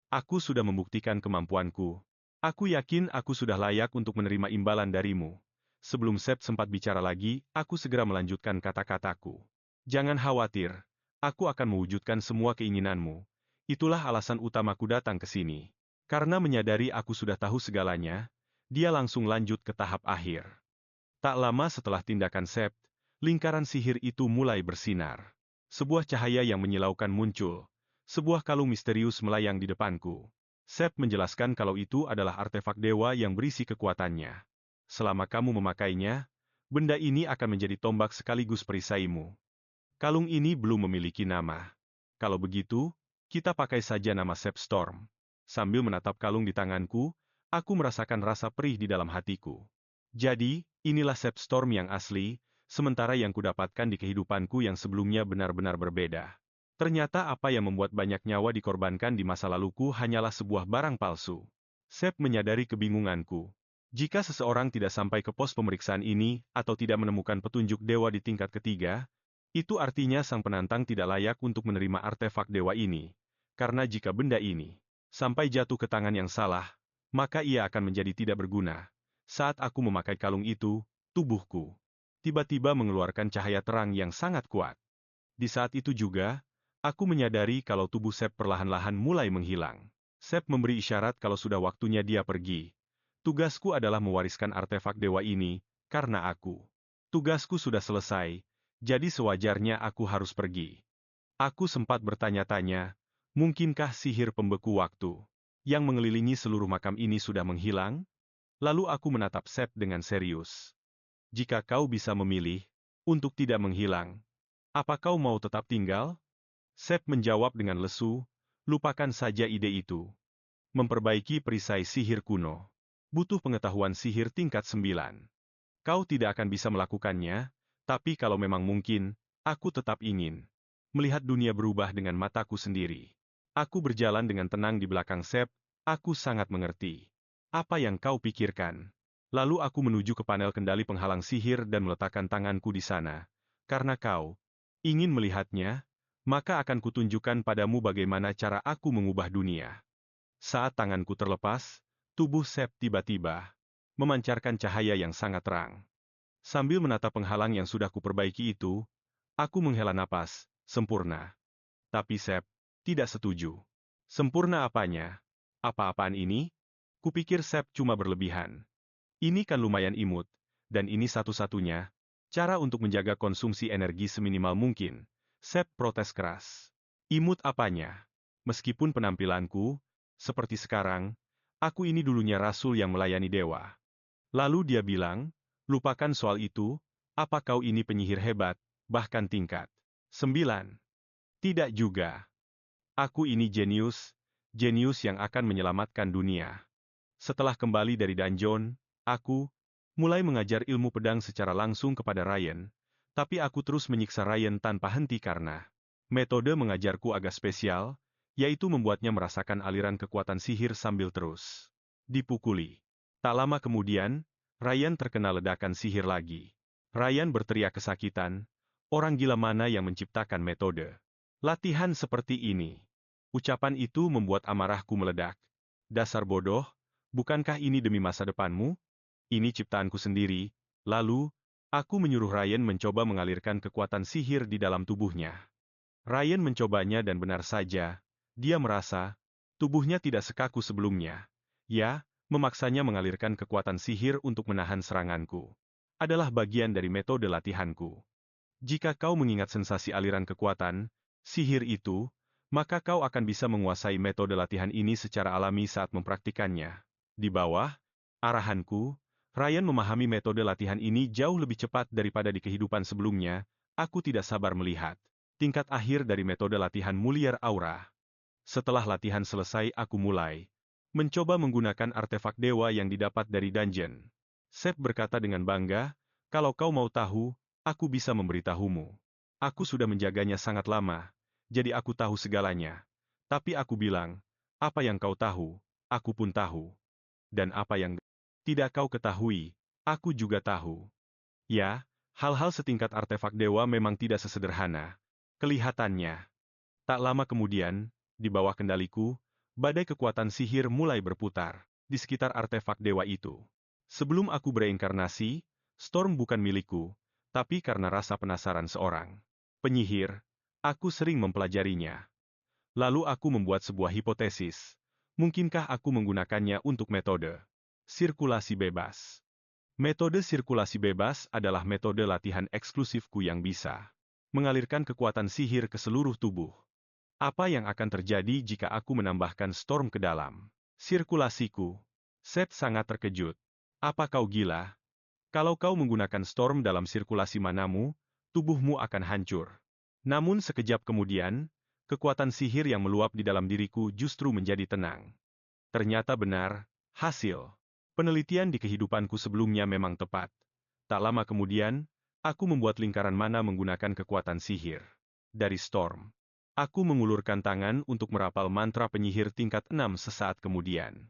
Aku sudah membuktikan kemampuanku. Aku yakin aku sudah layak untuk menerima imbalan darimu." Sebelum Sep sempat bicara lagi, aku segera melanjutkan kata-kataku. "Jangan khawatir, aku akan mewujudkan semua keinginanmu. Itulah alasan utamaku datang ke sini." Karena menyadari aku sudah tahu segalanya, dia langsung lanjut ke tahap akhir. Tak lama setelah tindakan Sept, lingkaran sihir itu mulai bersinar. Sebuah cahaya yang menyilaukan muncul. Sebuah kalung misterius melayang di depanku. Sept menjelaskan kalau itu adalah artefak dewa yang berisi kekuatannya. "Selama kamu memakainya, benda ini akan menjadi tombak sekaligus perisaimu." Kalung ini belum memiliki nama. "Kalau begitu, kita pakai saja nama Sept Storm." Sambil menatap kalung di tanganku, aku merasakan rasa perih di dalam hatiku. Jadi, inilah Sept Storm yang asli, sementara yang kudapatkan di kehidupanku yang sebelumnya benar-benar berbeda. Ternyata apa yang membuat banyak nyawa dikorbankan di masa laluku hanyalah sebuah barang palsu. Sept menyadari kebingunganku. Jika seseorang tidak sampai ke pos pemeriksaan ini, atau tidak menemukan petunjuk dewa di tingkat ketiga, itu artinya sang penantang tidak layak untuk menerima artefak dewa ini. Karena jika benda ini sampai jatuh ke tangan yang salah, maka ia akan menjadi tidak berguna. Saat aku memakai kalung itu, tubuhku tiba-tiba mengeluarkan cahaya terang yang sangat kuat. Di saat itu juga, aku menyadari kalau tubuh Sep perlahan-lahan mulai menghilang. Sep memberi isyarat kalau sudah waktunya dia pergi. Tugasku adalah mewariskan artefak dewa ini, karena tugasku sudah selesai, jadi sewajarnya aku harus pergi. Aku sempat bertanya-tanya, mungkinkah sihir pembeku waktu yang mengelilingi seluruh makam ini sudah menghilang? Lalu aku menatap Sep dengan serius. "Jika kau bisa memilih untuk tidak menghilang, apa kau mau tetap tinggal?" Sep menjawab dengan lesu, "Lupakan saja ide itu. Memperbaiki perisai sihir kuno butuh pengetahuan sihir tingkat 9. Kau tidak akan bisa melakukannya, tapi kalau memang mungkin, aku tetap ingin melihat dunia berubah dengan mataku sendiri." Aku berjalan dengan tenang di belakang Sep, aku sangat mengerti apa yang kau pikirkan. Lalu aku menuju ke panel kendali penghalang sihir dan meletakkan tanganku di sana. "Karena kau ingin melihatnya, maka akan kutunjukkan padamu bagaimana cara aku mengubah dunia." Saat tanganku terlepas, tubuh Sep tiba-tiba memancarkan cahaya yang sangat terang. Sambil menatap penghalang yang sudah kuperbaiki itu, aku menghela napas, sempurna. Tapi Sep tidak setuju. "Sempurna apanya? Apa-apaan ini?" Kupikir Sep cuma berlebihan. "Ini kan lumayan imut, dan ini satu-satunya cara untuk menjaga konsumsi energi seminimal mungkin." Sep protes keras. "Imut apanya? Meskipun penampilanku seperti sekarang, aku ini dulunya rasul yang melayani dewa." Lalu dia bilang, "Lupakan soal itu, apa kau ini penyihir hebat, bahkan tingkat 9? Tidak juga. Aku ini jenius, jenius yang akan menyelamatkan dunia." Setelah kembali dari dungeon, aku mulai mengajar ilmu pedang secara langsung kepada Ryan, tapi aku terus menyiksa Ryan tanpa henti karena metode mengajarku agak spesial, yaitu membuatnya merasakan aliran kekuatan sihir sambil terus dipukuli. Tak lama kemudian, Ryan terkena ledakan sihir lagi. Ryan berteriak kesakitan, "Orang gila mana yang menciptakan metode latihan seperti ini?" Ucapan itu membuat amarahku meledak. Dasar bodoh, bukankah ini demi masa depanmu? Ini ciptaanku sendiri. Lalu, aku menyuruh Ryan mencoba mengalirkan kekuatan sihir di dalam tubuhnya. Ryan mencobanya dan benar saja, dia merasa tubuhnya tidak sekaku sebelumnya. Ya, memaksanya mengalirkan kekuatan sihir untuk menahan seranganku. Adalah bagian dari metode latihanku. Jika kau mengingat sensasi aliran kekuatan, sihir itu, maka kau akan bisa menguasai metode latihan ini secara alami saat mempraktikannya. Di bawah arahanku, Ryan memahami metode latihan ini jauh lebih cepat daripada di kehidupan sebelumnya. Aku tidak sabar melihat tingkat akhir dari metode latihan Mulier Aura. Setelah latihan selesai, aku mulai mencoba menggunakan artefak dewa yang didapat dari dungeon. Seth berkata dengan bangga, kalau kau mau tahu, aku bisa memberitahumu. Aku sudah menjaganya sangat lama, jadi aku tahu segalanya. Tapi aku bilang, apa yang kau tahu, aku pun tahu. Dan apa yang tidak kau ketahui, aku juga tahu. Ya, hal-hal setingkat artefak dewa memang tidak sesederhana kelihatannya. Tak lama kemudian, di bawah kendaliku, badai kekuatan sihir mulai berputar di sekitar artefak dewa itu. Sebelum aku bereinkarnasi, Storm bukan milikku, tapi karena rasa penasaran seorang penyihir, aku sering mempelajarinya. Lalu aku membuat sebuah hipotesis. Mungkinkah aku menggunakannya untuk metode sirkulasi bebas? Metode sirkulasi bebas adalah metode latihan eksklusifku yang bisa mengalirkan kekuatan sihir ke seluruh tubuh. Apa yang akan terjadi jika aku menambahkan Storm ke dalam sirkulasiku? Seth sangat terkejut. Apa kau gila? Kalau kau menggunakan Storm dalam sirkulasi manamu, tubuhmu akan hancur. Namun sekejap kemudian, kekuatan sihir yang meluap di dalam diriku justru menjadi tenang. Ternyata benar, hasil penelitian di kehidupanku sebelumnya memang tepat. Tak lama kemudian, aku membuat lingkaran mana menggunakan kekuatan sihir dari Storm. Aku mengulurkan tangan untuk merapal mantra penyihir tingkat 6 sesaat kemudian.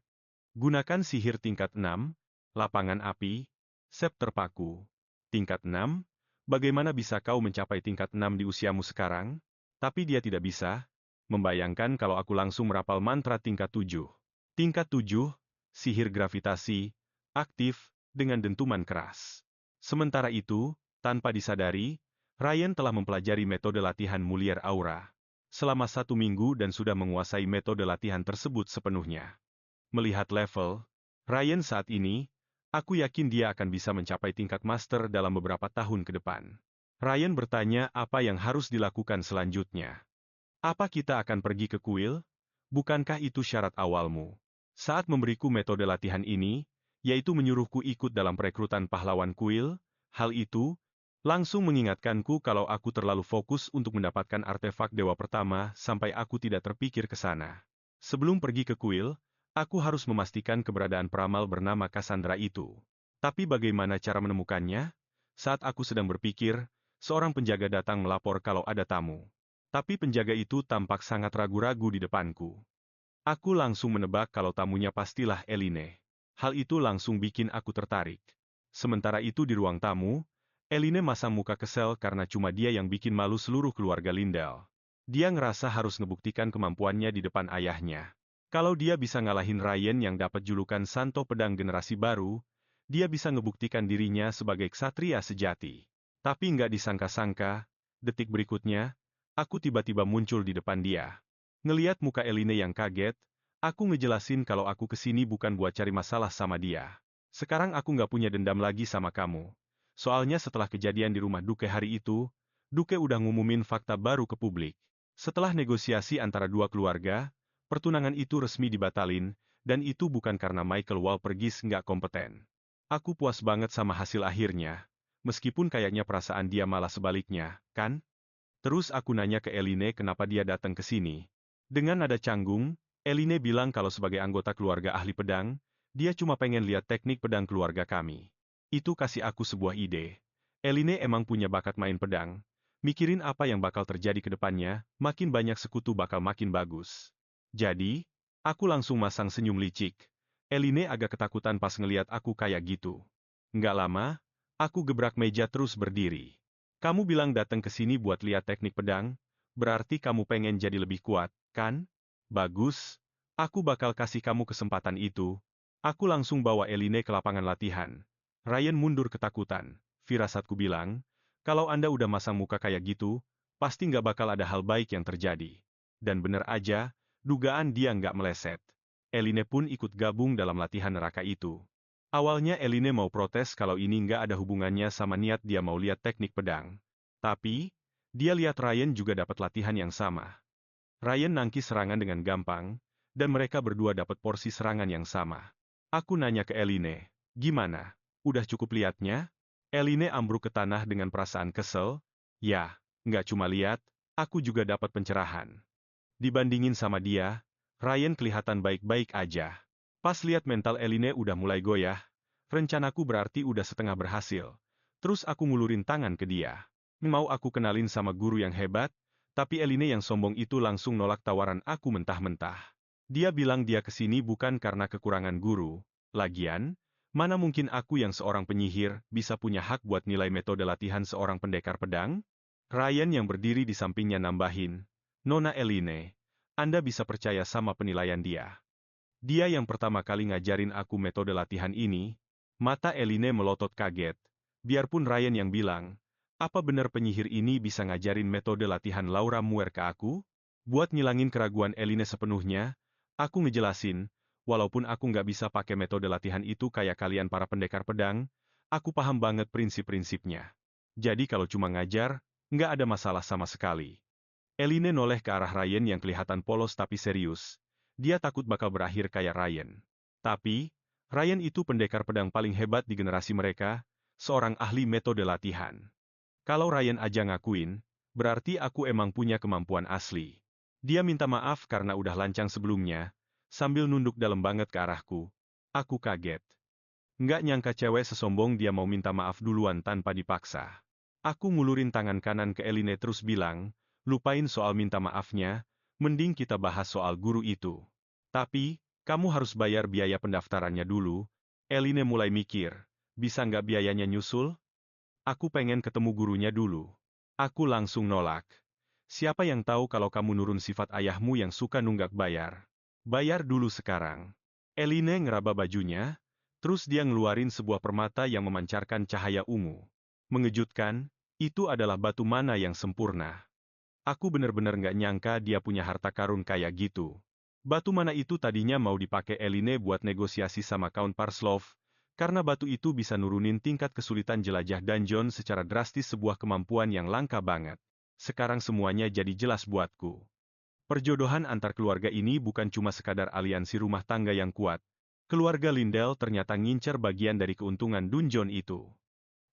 Gunakan sihir tingkat 6, lapangan api, Sep terpaku. Tingkat 6? Bagaimana bisa kau mencapai tingkat 6 di usiamu sekarang? Tapi dia tidak bisa. Membayangkan kalau aku langsung merapal mantra tingkat 7. Tingkat 7, sihir gravitasi, aktif, dengan dentuman keras. Sementara itu, tanpa disadari, Ryan telah mempelajari metode latihan Mulier Aura selama 1 minggu dan sudah menguasai metode latihan tersebut sepenuhnya. Melihat level Ryan saat ini, aku yakin dia akan bisa mencapai tingkat master dalam beberapa tahun ke depan. Ryan bertanya apa yang harus dilakukan selanjutnya. Apa kita akan pergi ke kuil? Bukankah itu syarat awalmu? Saat memberiku metode latihan ini, yaitu menyuruhku ikut dalam perekrutan pahlawan kuil, hal itu langsung mengingatkanku kalau aku terlalu fokus untuk mendapatkan artefak dewa pertama sampai aku tidak terpikir ke sana. Sebelum pergi ke kuil, aku harus memastikan keberadaan peramal bernama Cassandra itu. Tapi bagaimana cara menemukannya? Saat aku sedang berpikir, seorang penjaga datang melapor kalau ada tamu. Tapi penjaga itu tampak sangat ragu-ragu di depanku. Aku langsung menebak kalau tamunya pastilah Eline. Hal itu langsung bikin aku tertarik. Sementara itu di ruang tamu, Eline masang muka kesel karena cuma dia yang bikin malu seluruh keluarga Lindell. Dia ngerasa harus ngebuktikan kemampuannya di depan ayahnya. Kalau dia bisa ngalahin Ryan yang dapat julukan Santo Pedang generasi baru, dia bisa ngebuktikan dirinya sebagai ksatria sejati. Tapi nggak disangka-sangka, detik berikutnya, aku tiba-tiba muncul di depan dia. Ngeliat muka Eline yang kaget, aku ngejelasin kalau aku kesini bukan buat cari masalah sama dia. Sekarang aku nggak punya dendam lagi sama kamu. Soalnya setelah kejadian di rumah Duke hari itu, Duke udah ngumumin fakta baru ke publik. Setelah negosiasi antara dua keluarga, pertunangan itu resmi dibatalin, dan itu bukan karena Michael Walpurgis nggak kompeten. Aku puas banget sama hasil akhirnya, meskipun kayaknya perasaan dia malah sebaliknya, kan? Terus aku nanya ke Eline kenapa dia datang ke sini. Dengan nada canggung, Eline bilang kalau sebagai anggota keluarga ahli pedang, dia cuma pengen lihat teknik pedang keluarga kami. Itu kasih aku sebuah ide. Eline emang punya bakat main pedang. Mikirin apa yang bakal terjadi ke depannya, makin banyak sekutu bakal makin bagus. Jadi, aku langsung masang senyum licik. Eline agak ketakutan pas ngeliat aku kayak gitu. Nggak lama, aku gebrak meja terus berdiri. Kamu bilang datang ke sini buat lihat teknik pedang, berarti kamu pengen jadi lebih kuat, kan? Bagus, aku bakal kasih kamu kesempatan itu. Aku langsung bawa Eline ke lapangan latihan. Ryan mundur ketakutan. Firasatku bilang, kalau Anda udah masang muka kayak gitu, pasti nggak bakal ada hal baik yang terjadi. Dan bener aja, dugaan dia nggak meleset. Eline pun ikut gabung dalam latihan neraka itu. Awalnya Eline mau protes kalau ini nggak ada hubungannya sama niat dia mau lihat teknik pedang. Tapi, dia lihat Ryan juga dapat latihan yang sama. Ryan nangkis serangan dengan gampang, dan mereka berdua dapat porsi serangan yang sama. Aku nanya ke Eline, gimana? Udah cukup liatnya? Eline ambruk ke tanah dengan perasaan kesel. Ya, nggak cuma lihat, aku juga dapat pencerahan. Dibandingin sama dia, Ryan kelihatan baik-baik aja. Pas lihat mental Eline udah mulai goyah, rencanaku berarti udah setengah berhasil. Terus aku ngulurin tangan ke dia. Mau aku kenalin sama guru yang hebat, tapi Eline yang sombong itu langsung nolak tawaran aku mentah-mentah. Dia bilang dia kesini bukan karena kekurangan guru. Lagian, mana mungkin aku yang seorang penyihir bisa punya hak buat nilai metode latihan seorang pendekar pedang? Ryan yang berdiri di sampingnya nambahin, Nona Eline, Anda bisa percaya sama penilaian dia. Dia yang pertama kali ngajarin aku metode latihan ini. Mata Eline melotot kaget. Biarpun Ryan yang bilang, apa benar penyihir ini bisa ngajarin metode latihan Laura Muir ke aku? Buat ngilangin keraguan Eline sepenuhnya, aku ngejelasin, walaupun aku nggak bisa pakai metode latihan itu kayak kalian para pendekar pedang, aku paham banget prinsip-prinsipnya. Jadi kalau cuma ngajar, nggak ada masalah sama sekali. Eline noleh ke arah Ryan yang kelihatan polos tapi serius. Dia takut bakal berakhir kayak Ryan. Tapi, Ryan itu pendekar pedang paling hebat di generasi mereka, seorang ahli metode latihan. Kalau Ryan aja ngakuin, berarti aku emang punya kemampuan asli. Dia minta maaf karena udah lancang sebelumnya, sambil nunduk dalam banget ke arahku. Aku kaget. Nggak nyangka cewek sesombong dia mau minta maaf duluan tanpa dipaksa. Aku ngulurin tangan kanan ke Eline terus bilang, lupain soal minta maafnya, mending kita bahas soal guru itu. Tapi, kamu harus bayar biaya pendaftarannya dulu. Eline mulai mikir, bisa nggak biayanya nyusul? Aku pengen ketemu gurunya dulu. Aku langsung nolak. Siapa yang tahu kalau kamu nurun sifat ayahmu yang suka nunggak bayar? Bayar dulu sekarang. Eline ngeraba bajunya, terus dia ngeluarin sebuah permata yang memancarkan cahaya ungu. Mengejutkan, itu adalah batu mana yang sempurna. Aku bener-bener nggak nyangka dia punya harta karun kayak gitu. Batu mana itu tadinya mau dipakai Eline buat negosiasi sama Count Parslov, karena batu itu bisa nurunin tingkat kesulitan jelajah dungeon secara drastis, sebuah kemampuan yang langka banget. Sekarang semuanya jadi jelas buatku. Perjodohan antar keluarga ini bukan cuma sekadar aliansi rumah tangga yang kuat. Keluarga Lindell ternyata ngincer bagian dari keuntungan dungeon itu.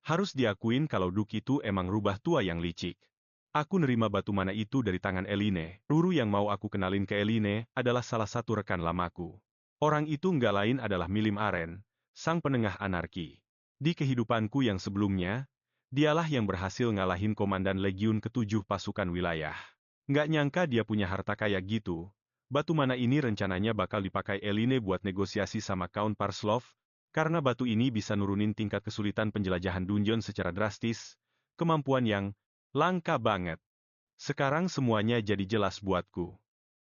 Harus diakuin kalau Duke itu emang rubah tua yang licik. Aku nerima batu mana itu dari tangan Eline. Ruru yang mau aku kenalin ke Eline adalah salah satu rekan lamaku. Orang itu nggak lain adalah Milim Aren, sang penengah anarki. Di kehidupanku yang sebelumnya, dialah yang berhasil ngalahin Komandan Legiun ke-7 pasukan wilayah. Nggak nyangka dia punya harta kayak gitu. Batu mana ini rencananya bakal dipakai Eline buat negosiasi sama Count Parslov, karena batu ini bisa nurunin tingkat kesulitan penjelajahan dungeon secara drastis, kemampuan yang langka banget. Sekarang semuanya jadi jelas buatku.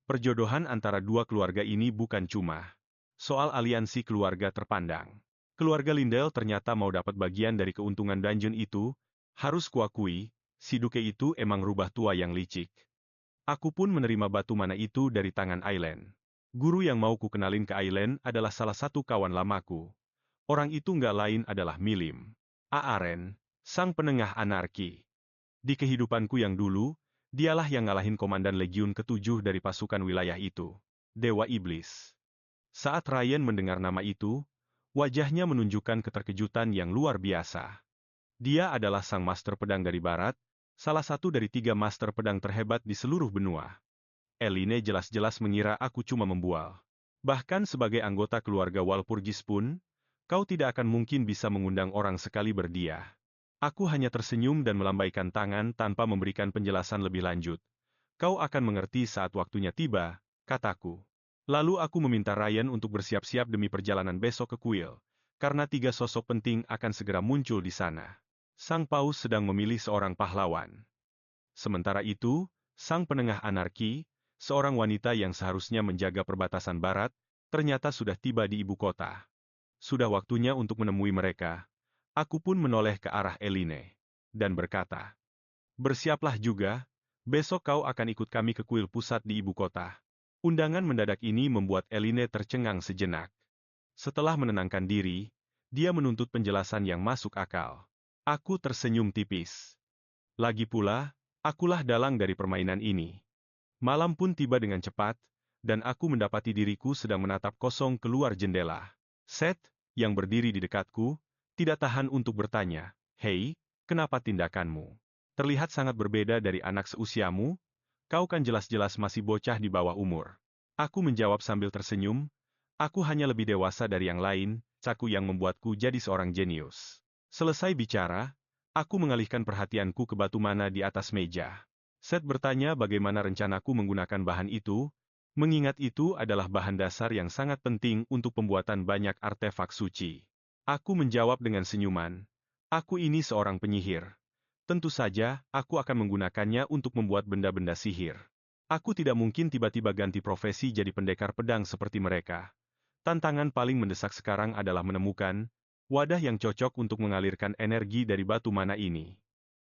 Perjodohan antara dua keluarga ini bukan cuma soal aliansi keluarga terpandang. Keluarga Lindell ternyata mau dapat bagian dari keuntungan dungeon itu. Harus kuakui, si Duke itu emang rubah tua yang licik. Aku pun menerima batu mana itu dari tangan Aileen. Guru yang mau ku kenalin ke Aileen adalah salah satu kawan lamaku. Orang itu nggak lain adalah Milim Aren, sang penengah anarki. Di kehidupanku yang dulu, dialah yang ngalahin Komandan Legiun ke-7 dari pasukan wilayah itu, Dewa Iblis. Saat Ryan mendengar nama itu, wajahnya menunjukkan keterkejutan yang luar biasa. Dia adalah sang master pedang dari barat, salah satu dari 3 master pedang terhebat di seluruh benua. Eline jelas-jelas mengira aku cuma membual. Bahkan sebagai anggota keluarga Walpurgis pun, kau tidak akan mungkin bisa mengundang orang sekali berdia. Aku hanya tersenyum dan melambaikan tangan tanpa memberikan penjelasan lebih lanjut. Kau akan mengerti saat waktunya tiba, kataku. Lalu aku meminta Ryan untuk bersiap-siap demi perjalanan besok ke kuil, karena 3 sosok penting akan segera muncul di sana. Sang Paus sedang memilih seorang pahlawan. Sementara itu, sang penengah anarki, Seorang wanita yang seharusnya menjaga perbatasan barat, ternyata sudah tiba di ibu kota. Sudah waktunya untuk menemui mereka. Aku pun menoleh ke arah Eline. Dan berkata, "Bersiaplah juga, besok kau akan ikut kami ke kuil pusat di ibu kota." Undangan mendadak ini membuat Eline tercengang sejenak. Setelah menenangkan diri, dia menuntut penjelasan yang masuk akal. Aku tersenyum tipis. Lagi pula, akulah dalang dari permainan ini. Malam pun tiba dengan cepat, dan aku mendapati diriku sedang menatap kosong keluar jendela. Seth, yang berdiri di dekatku, tidak tahan untuk bertanya, "Hei, kenapa tindakanmu terlihat sangat berbeda dari anak seusiamu? Kau kan jelas-jelas masih bocah di bawah umur." Aku menjawab sambil tersenyum, "Aku hanya lebih dewasa dari yang lain, caku yang membuatku jadi seorang jenius." Selesai bicara, aku mengalihkan perhatianku ke batu mana di atas meja. Seth bertanya bagaimana rencanaku menggunakan bahan itu, mengingat itu adalah bahan dasar yang sangat penting untuk pembuatan banyak artefak suci. Aku menjawab dengan senyuman, "Aku ini seorang penyihir. Tentu saja, aku akan menggunakannya untuk membuat benda-benda sihir. Aku tidak mungkin tiba-tiba ganti profesi jadi pendekar pedang seperti mereka. Tantangan paling mendesak sekarang adalah menemukan wadah yang cocok untuk mengalirkan energi dari batu mana ini.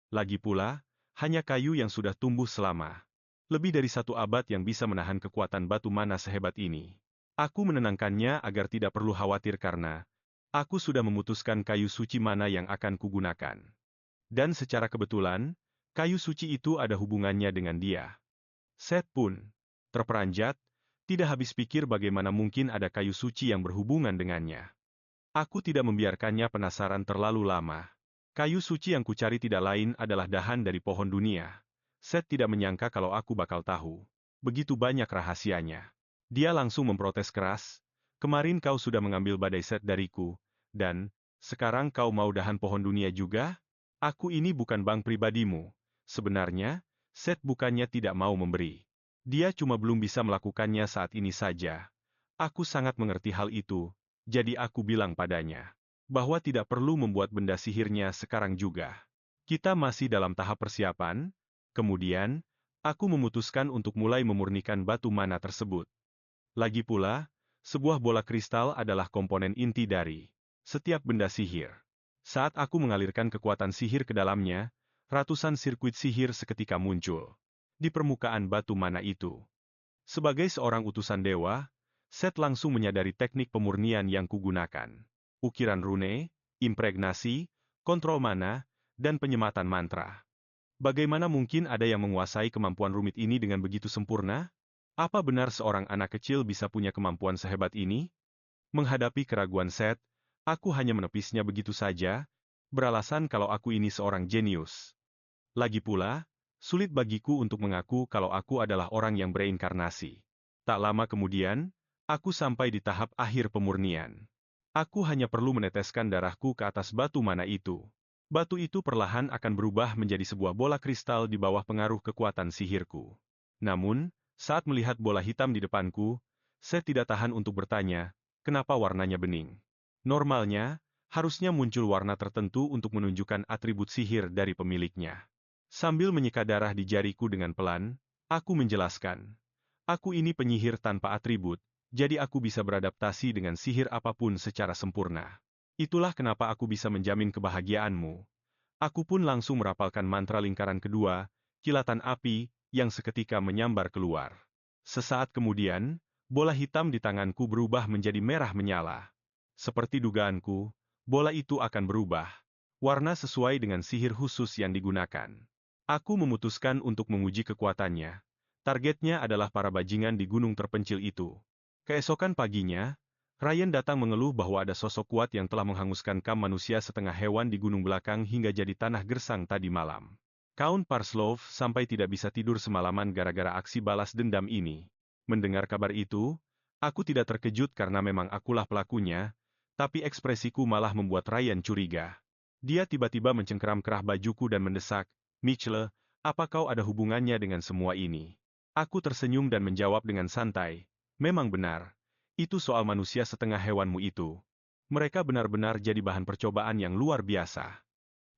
Lagi pula, hanya kayu yang sudah tumbuh selama lebih dari 1 abad yang bisa menahan kekuatan batu mana sehebat ini. Aku menenangkannya agar tidak perlu khawatir karena aku sudah memutuskan kayu suci mana yang akan kugunakan. Dan secara kebetulan, kayu suci itu ada hubungannya dengan dia." Seth pun terperanjat, tidak habis pikir bagaimana mungkin ada kayu suci yang berhubungan dengannya. Aku tidak membiarkannya penasaran terlalu lama. Kayu suci yang kucari tidak lain adalah dahan dari pohon dunia. Seth tidak menyangka kalau aku bakal tahu. Begitu banyak rahasianya. Dia langsung memprotes keras, "Kemarin kau sudah mengambil badai Seth dariku, dan sekarang kau mau dahan pohon dunia juga? Aku ini bukan bank pribadimu." Sebenarnya, Seth bukannya tidak mau memberi. Dia cuma belum bisa melakukannya saat ini saja. Aku sangat mengerti hal itu, jadi aku bilang padanya bahwa tidak perlu membuat benda sihirnya sekarang juga. Kita masih dalam tahap persiapan. Kemudian, aku memutuskan untuk mulai memurnikan batu mana tersebut. Lagi pula, sebuah bola kristal adalah komponen inti dari setiap benda sihir. Saat aku mengalirkan kekuatan sihir ke dalamnya, ratusan sirkuit sihir seketika muncul di permukaan batu mana itu. Sebagai seorang utusan dewa, Seth langsung menyadari teknik pemurnian yang kugunakan. Ukiran rune, impregnasi, kontrol mana, dan penyematan mantra. Bagaimana mungkin ada yang menguasai kemampuan rumit ini dengan begitu sempurna? Apa benar seorang anak kecil bisa punya kemampuan sehebat ini? Menghadapi keraguan Seth, aku hanya menepisnya begitu saja, beralasan kalau aku ini seorang jenius. Lagi pula, sulit bagiku untuk mengaku kalau aku adalah orang yang bereinkarnasi. Tak lama kemudian, aku sampai di tahap akhir pemurnian. Aku hanya perlu meneteskan darahku ke atas batu mana itu. Batu itu perlahan akan berubah menjadi sebuah bola kristal di bawah pengaruh kekuatan sihirku. Namun, saat melihat bola hitam di depanku, saya tidak tahan untuk bertanya, kenapa warnanya bening? Normalnya, harusnya muncul warna tertentu untuk menunjukkan atribut sihir dari pemiliknya. Sambil menyeka darah di jariku dengan pelan, aku menjelaskan. Aku ini penyihir tanpa atribut, jadi aku bisa beradaptasi dengan sihir apapun secara sempurna. Itulah kenapa aku bisa menjamin kebahagiaanmu. Aku pun langsung merapalkan mantra lingkaran kedua, kilatan api, yang seketika menyambar keluar. Sesaat kemudian, bola hitam di tanganku berubah menjadi merah menyala. Seperti dugaanku, bola itu akan berubah warna sesuai dengan sihir khusus yang digunakan. Aku memutuskan untuk menguji kekuatannya. Targetnya adalah para bajingan di gunung terpencil itu. Keesokan paginya, Ryan datang mengeluh bahwa ada sosok kuat yang telah menghanguskan kam manusia setengah hewan di gunung belakang hingga jadi tanah gersang tadi malam. Count Parslov sampai tidak bisa tidur semalaman gara-gara aksi balas dendam ini. Mendengar kabar itu, aku tidak terkejut karena memang akulah pelakunya, tapi ekspresiku malah membuat Ryan curiga. Dia tiba-tiba mencengkeram kerah bajuku dan mendesak, "Mitchell, apa kau ada hubungannya dengan semua ini?" Aku tersenyum dan menjawab dengan santai, "Memang benar. Itu soal manusia setengah hewanmu itu. Mereka benar-benar jadi bahan percobaan yang luar biasa."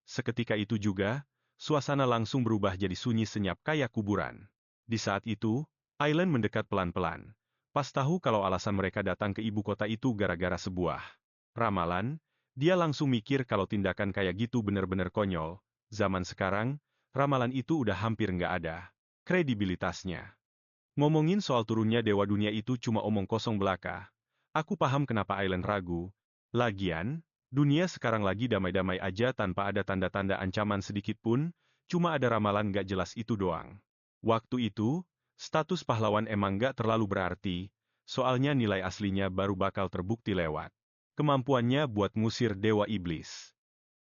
Seketika itu juga, suasana langsung berubah jadi sunyi senyap kayak kuburan. Di saat itu, Aileen mendekat pelan-pelan. Pas tahu kalau alasan mereka datang ke ibu kota itu gara-gara sebuah ramalan, dia langsung mikir kalau tindakan kayak gitu bener-bener konyol. Zaman sekarang, ramalan itu udah hampir nggak ada kredibilitasnya. Ngomongin soal turunnya Dewa Dunia itu cuma omong kosong belaka. Aku paham kenapa Aileen ragu. Lagian, dunia sekarang lagi damai-damai aja tanpa ada tanda-tanda ancaman sedikit pun, cuma ada ramalan nggak jelas itu doang. Waktu itu, status pahlawan emang nggak terlalu berarti, soalnya nilai aslinya baru bakal terbukti lewat kemampuannya buat ngusir Dewa Iblis.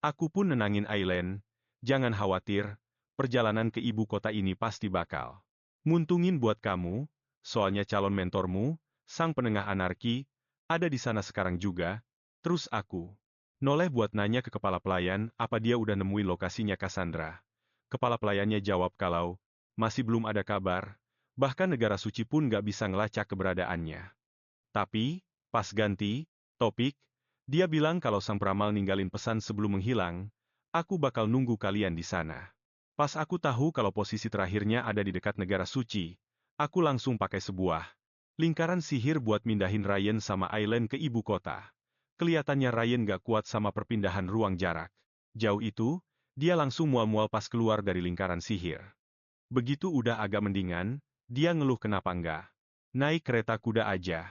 Aku pun nenangin Aileen, jangan khawatir, perjalanan ke ibu kota ini pasti bakal nguntungin buat kamu, soalnya calon mentormu, sang penengah anarki, ada di sana sekarang juga. Terus aku noleh buat nanya ke kepala pelayan apa dia udah nemuin lokasinya Cassandra. Kepala pelayannya jawab kalau masih belum ada kabar, bahkan negara suci pun nggak bisa ngelacak keberadaannya. Tapi, pas ganti topik, dia bilang kalau sang peramal ninggalin pesan sebelum menghilang, aku bakal nunggu kalian di sana. Pas aku tahu kalau posisi terakhirnya ada di dekat negara suci, aku langsung pakai sebuah lingkaran sihir buat mindahin Ryan sama Aileen ke ibu kota. Kelihatannya Ryan gak kuat sama perpindahan ruang jarak. Jauh itu, dia langsung mual-mual pas keluar dari lingkaran sihir. Begitu udah agak mendingan, dia ngeluh kenapa enggak naik kereta kuda aja.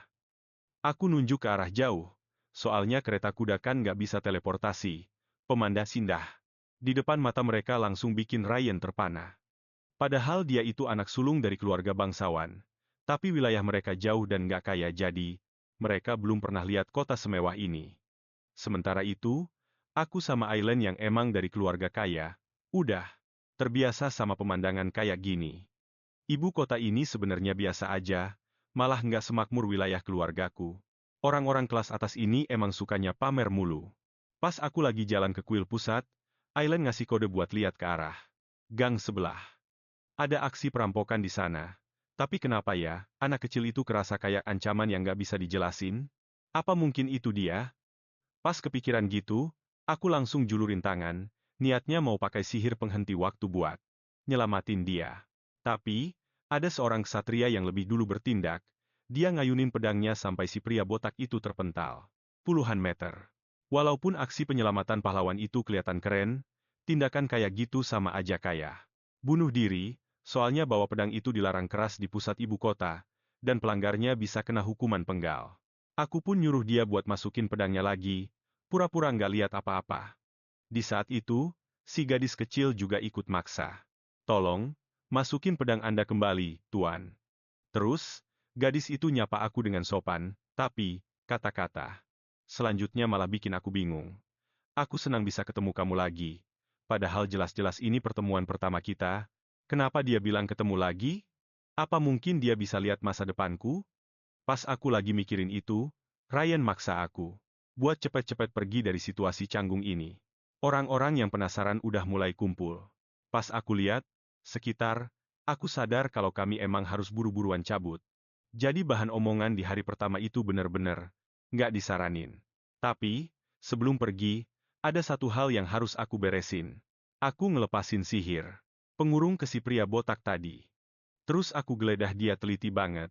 Aku nunjuk ke arah jauh, soalnya kereta kuda kan nggak bisa teleportasi. Pemandas indah. Di depan mata mereka langsung bikin Ryan terpana. Padahal dia itu anak sulung dari keluarga bangsawan. Tapi wilayah mereka jauh dan nggak kaya jadi, mereka belum pernah lihat kota semewah ini. Sementara itu, aku sama Aileen yang emang dari keluarga kaya, udah terbiasa sama pemandangan kayak gini. Ibu kota ini sebenarnya biasa aja, malah nggak semakmur wilayah keluargaku. Orang-orang kelas atas ini emang sukanya pamer mulu. Pas aku lagi jalan ke kuil pusat, Aileen ngasih kode buat lihat ke arah gang sebelah. Ada aksi perampokan di sana. Tapi kenapa ya, anak kecil itu kerasa kayak ancaman yang nggak bisa dijelasin? Apa mungkin itu dia? Pas kepikiran gitu, aku langsung julurin tangan, niatnya mau pakai sihir penghenti waktu buat nyelamatin dia. Tapi, ada seorang ksatria yang lebih dulu bertindak, dia ngayunin pedangnya sampai si pria botak itu terpental puluhan meter. Walaupun aksi penyelamatan pahlawan itu kelihatan keren, tindakan kayak gitu sama aja kayak bunuh diri, soalnya bawa pedang itu dilarang keras di pusat ibu kota, dan pelanggarnya bisa kena hukuman penggal. Aku pun nyuruh dia buat masukin pedangnya lagi, pura-pura nggak lihat apa-apa. Di saat itu, si gadis kecil juga ikut maksa. Tolong, masukin pedang Anda kembali, Tuan. Terus, gadis itu nyapa aku dengan sopan, tapi, kata-kata selanjutnya malah bikin aku bingung. Aku senang bisa ketemu kamu lagi. Padahal jelas-jelas ini pertemuan pertama kita. Kenapa dia bilang ketemu lagi? Apa mungkin dia bisa lihat masa depanku? Pas aku lagi mikirin itu, Ryan maksa aku buat cepet-cepet pergi dari situasi canggung ini. Orang-orang yang penasaran udah mulai kumpul. Pas aku lihat sekitar, aku sadar kalau kami emang harus buru-buruan cabut. Jadi bahan omongan di hari pertama itu bener-bener nggak disaranin. Tapi, sebelum pergi, ada satu hal yang harus aku beresin. Aku ngelepasin sihir pengurung ke si pria botak tadi. Terus aku geledah dia teliti banget.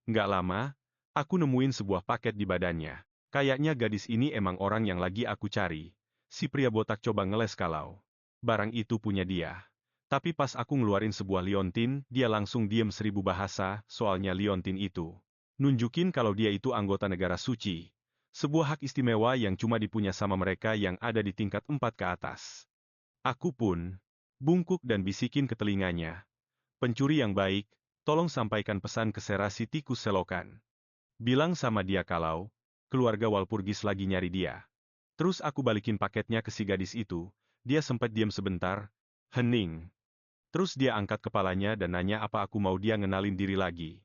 Nggak lama, aku nemuin sebuah paket di badannya. Kayaknya gadis ini emang orang yang lagi aku cari. Si pria botak coba ngeles kalau barang itu punya dia. Tapi pas aku ngeluarin sebuah liontin, dia langsung diem 1000 bahasa, soalnya liontin itu nunjukin kalau dia itu anggota negara suci. Sebuah hak istimewa yang cuma dipunya sama mereka yang ada di tingkat 4 ke atas. Aku pun bungkuk dan bisikin ke telinganya. Pencuri yang baik, tolong sampaikan pesan ke Serasi Tikus Selokan. Bilang sama dia kalau keluarga Walpurgis lagi nyari dia. Terus aku balikin paketnya ke si gadis itu. Dia sempat diam sebentar, hening. Terus dia angkat kepalanya dan nanya apa aku mau dia ngenalin diri lagi.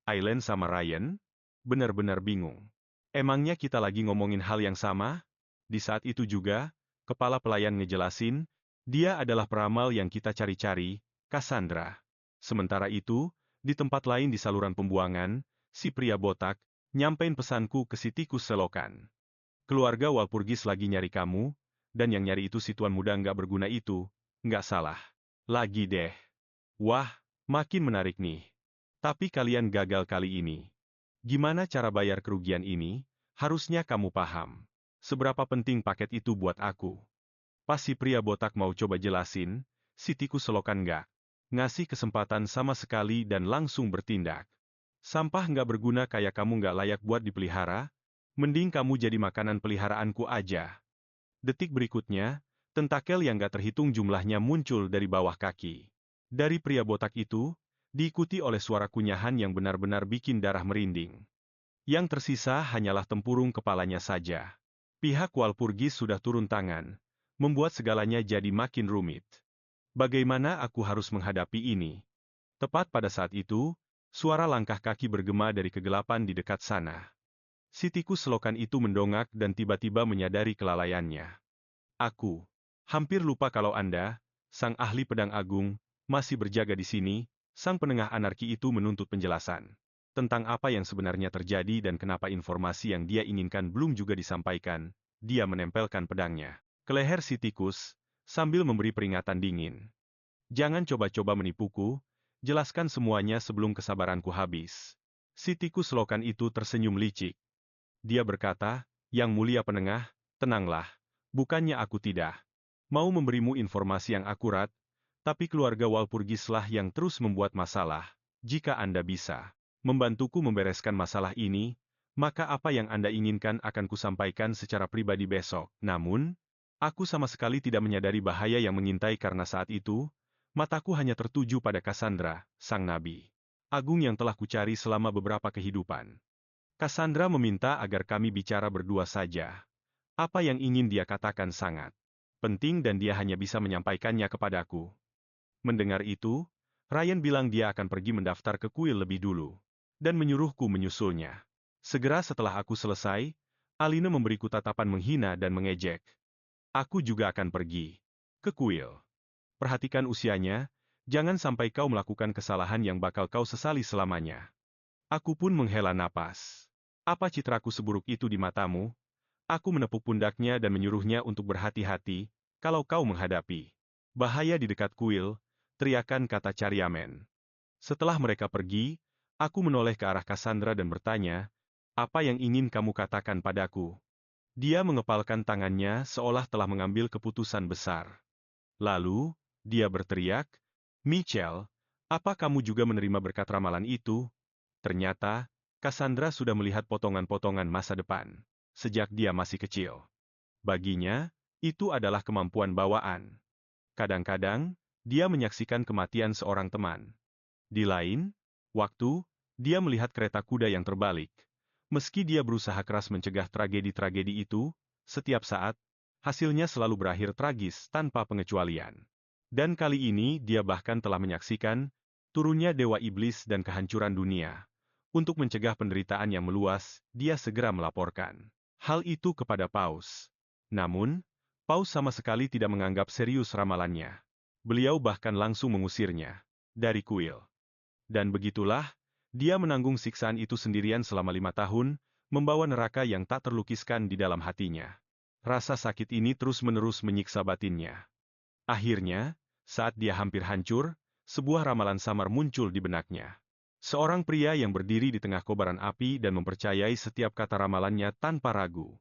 Aileen sama Ryan? Benar-benar bingung. Emangnya kita lagi ngomongin hal yang sama? Di saat itu juga, kepala pelayan ngejelasin, dia adalah peramal yang kita cari-cari, Cassandra. Sementara itu, di tempat lain di saluran pembuangan, si pria botak, nyampein pesanku ke si tikus selokan. Keluarga Walpurgis lagi nyari kamu, dan yang nyari itu si tuan muda nggak berguna itu, nggak salah. Lagi deh. Wah, makin menarik nih. Tapi kalian gagal kali ini. Gimana cara bayar kerugian ini? Harusnya kamu paham. Seberapa penting paket itu buat aku. Pas si pria botak mau coba jelasin, si tikus selokan nggak ngasih kesempatan sama sekali dan langsung bertindak. Sampah nggak berguna kayak kamu nggak layak buat dipelihara, mending kamu jadi makanan peliharaanku aja. Detik berikutnya, tentakel yang nggak terhitung jumlahnya muncul dari bawah kaki. Dari pria botak itu, diikuti oleh suara kunyahan yang benar-benar bikin darah merinding. Yang tersisa hanyalah tempurung kepalanya saja. Pihak Walpurgis sudah turun tangan, membuat segalanya jadi makin rumit. Bagaimana aku harus menghadapi ini? Tepat pada saat itu, suara langkah kaki bergema dari kegelapan di dekat sana. Si tikus selokan itu mendongak dan tiba-tiba menyadari kelalaiannya. Aku hampir lupa kalau Anda, sang ahli pedang agung, masih berjaga di sini. Sang penengah anarki itu menuntut penjelasan tentang apa yang sebenarnya terjadi dan kenapa informasi yang dia inginkan belum juga disampaikan. Dia menempelkan pedangnya ke leher si tikus, sambil memberi peringatan dingin. Jangan coba-coba menipuku, jelaskan semuanya sebelum kesabaranku habis. Si tikus lokan itu tersenyum licik. Dia berkata, Yang Mulia Penengah, tenanglah. Bukannya aku tidak mau memberimu informasi yang akurat, tapi keluarga Walpurgislah yang terus membuat masalah. Jika Anda bisa membantuku membereskan masalah ini, maka apa yang Anda inginkan akan kusampaikan secara pribadi besok. Namun, aku sama sekali tidak menyadari bahaya yang mengintai karena saat itu, mataku hanya tertuju pada Cassandra, sang nabi agung yang telah kucari selama beberapa kehidupan. Cassandra meminta agar kami bicara berdua saja. Apa yang ingin dia katakan sangat penting dan dia hanya bisa menyampaikannya kepadaku. Mendengar itu, Ryan bilang dia akan pergi mendaftar ke kuil lebih dulu, dan menyuruhku menyusulnya. Segera setelah aku selesai, Alina memberiku tatapan menghina dan mengejek. Aku juga akan pergi ke kuil. Perhatikan usianya, jangan sampai kau melakukan kesalahan yang bakal kau sesali selamanya. Aku pun menghela napas. Apa citraku seburuk itu di matamu? Aku menepuk pundaknya dan menyuruhnya untuk berhati-hati, kalau kau menghadapi bahaya di dekat kuil, teriakan kata Cariamen. Setelah mereka pergi, aku menoleh ke arah Cassandra dan bertanya, apa yang ingin kamu katakan padaku? Dia mengepalkan tangannya seolah telah mengambil keputusan besar. Lalu, dia berteriak, Michelle, apa kamu juga menerima berkat ramalan itu? Ternyata, Cassandra sudah melihat potongan-potongan masa depan sejak dia masih kecil. Baginya, itu adalah kemampuan bawaan. Kadang-kadang, dia menyaksikan kematian seorang teman. Di lain waktu, dia melihat kereta kuda yang terbalik. Meski dia berusaha keras mencegah tragedi-tragedi itu, setiap saat, hasilnya selalu berakhir tragis tanpa pengecualian. Dan kali ini dia bahkan telah menyaksikan turunnya dewa iblis dan kehancuran dunia. Untuk mencegah penderitaan yang meluas, dia segera melaporkan hal itu kepada Paus. Namun, Paus sama sekali tidak menganggap serius ramalannya. Beliau bahkan langsung mengusirnya dari kuil. Dan begitulah, dia menanggung siksaan itu sendirian selama 5 tahun, membawa neraka yang tak terlukiskan di dalam hatinya. Rasa sakit ini terus-menerus menyiksa batinnya. Akhirnya, saat dia hampir hancur, sebuah ramalan samar muncul di benaknya. Seorang pria yang berdiri di tengah kobaran api dan mempercayai setiap kata ramalannya tanpa ragu.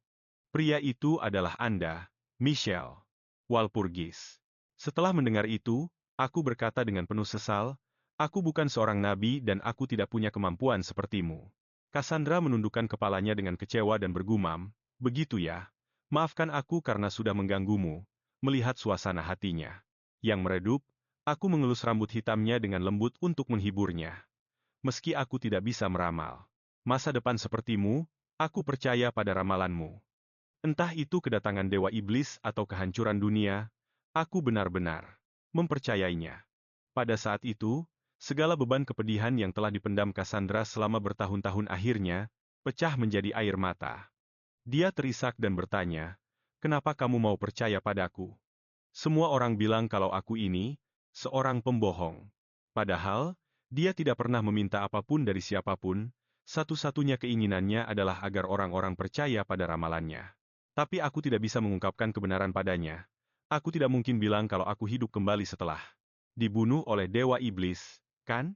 Pria itu adalah Anda, Michelle Walpurgis. Setelah mendengar itu, aku berkata dengan penuh sesal, aku bukan seorang nabi dan aku tidak punya kemampuan sepertimu. Cassandra menundukkan kepalanya dengan kecewa dan bergumam, begitu ya, maafkan aku karena sudah mengganggumu. Melihat suasana hatinya yang meredup, aku mengelus rambut hitamnya dengan lembut untuk menghiburnya. Meski aku tidak bisa meramal masa depan sepertimu, aku percaya pada ramalanmu. Entah itu kedatangan dewa iblis atau kehancuran dunia, aku benar-benar mempercayainya. Pada saat itu, segala beban kepedihan yang telah dipendam Cassandra selama bertahun-tahun akhirnya pecah menjadi air mata. Dia terisak dan bertanya, kenapa kamu mau percaya padaku? Semua orang bilang kalau aku ini seorang pembohong. Padahal, dia tidak pernah meminta apapun dari siapapun, satu-satunya keinginannya adalah agar orang-orang percaya pada ramalannya. Tapi aku tidak bisa mengungkapkan kebenaran padanya. Aku tidak mungkin bilang kalau aku hidup kembali setelah dibunuh oleh dewa iblis, kan?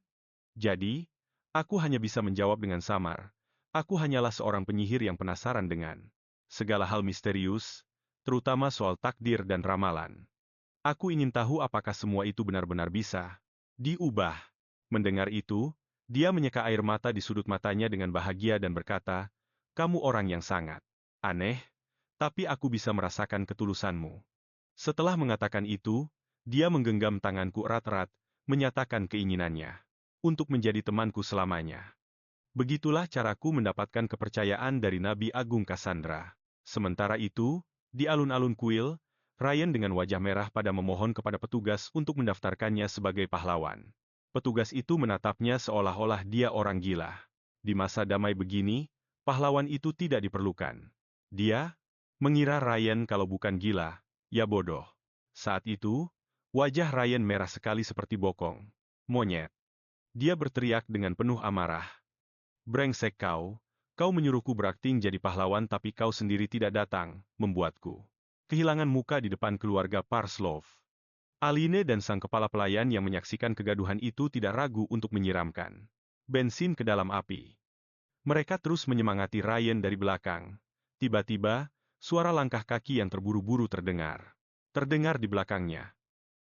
Jadi, Aku hanya bisa menjawab dengan samar. Aku hanyalah seorang penyihir yang penasaran dengan segala hal misterius, terutama soal takdir dan ramalan. Aku ingin tahu apakah semua itu benar-benar bisa diubah. Mendengar itu, dia menyeka air mata di sudut matanya dengan bahagia dan berkata, "Kamu orang yang sangat aneh, tapi aku bisa merasakan ketulusanmu." Setelah mengatakan itu, dia menggenggam tanganku erat-erat, menyatakan keinginannya untuk menjadi temanku selamanya. Begitulah caraku mendapatkan kepercayaan dari Nabi Agung Cassandra. Sementara itu, di alun-alun kuil, Ryan dengan wajah merah pada memohon kepada petugas untuk mendaftarkannya sebagai pahlawan. Petugas itu menatapnya seolah-olah dia orang gila. Di masa damai begini, pahlawan itu tidak diperlukan. Dia mengira Ryan kalau bukan gila, ya bodoh. Saat itu, wajah Ryan merah sekali seperti bokong monyet. Dia berteriak dengan penuh amarah. "Brengsek kau, kau menyuruhku berakting jadi pahlawan tapi kau sendiri tidak datang, membuatku kehilangan muka di depan keluarga Parslov." Aline dan sang kepala pelayan yang menyaksikan kegaduhan itu tidak ragu untuk menyiramkan bensin ke dalam api. Mereka terus menyemangati Ryan dari belakang. Tiba-tiba, suara langkah kaki yang terburu-buru terdengar. Terdengar di belakangnya.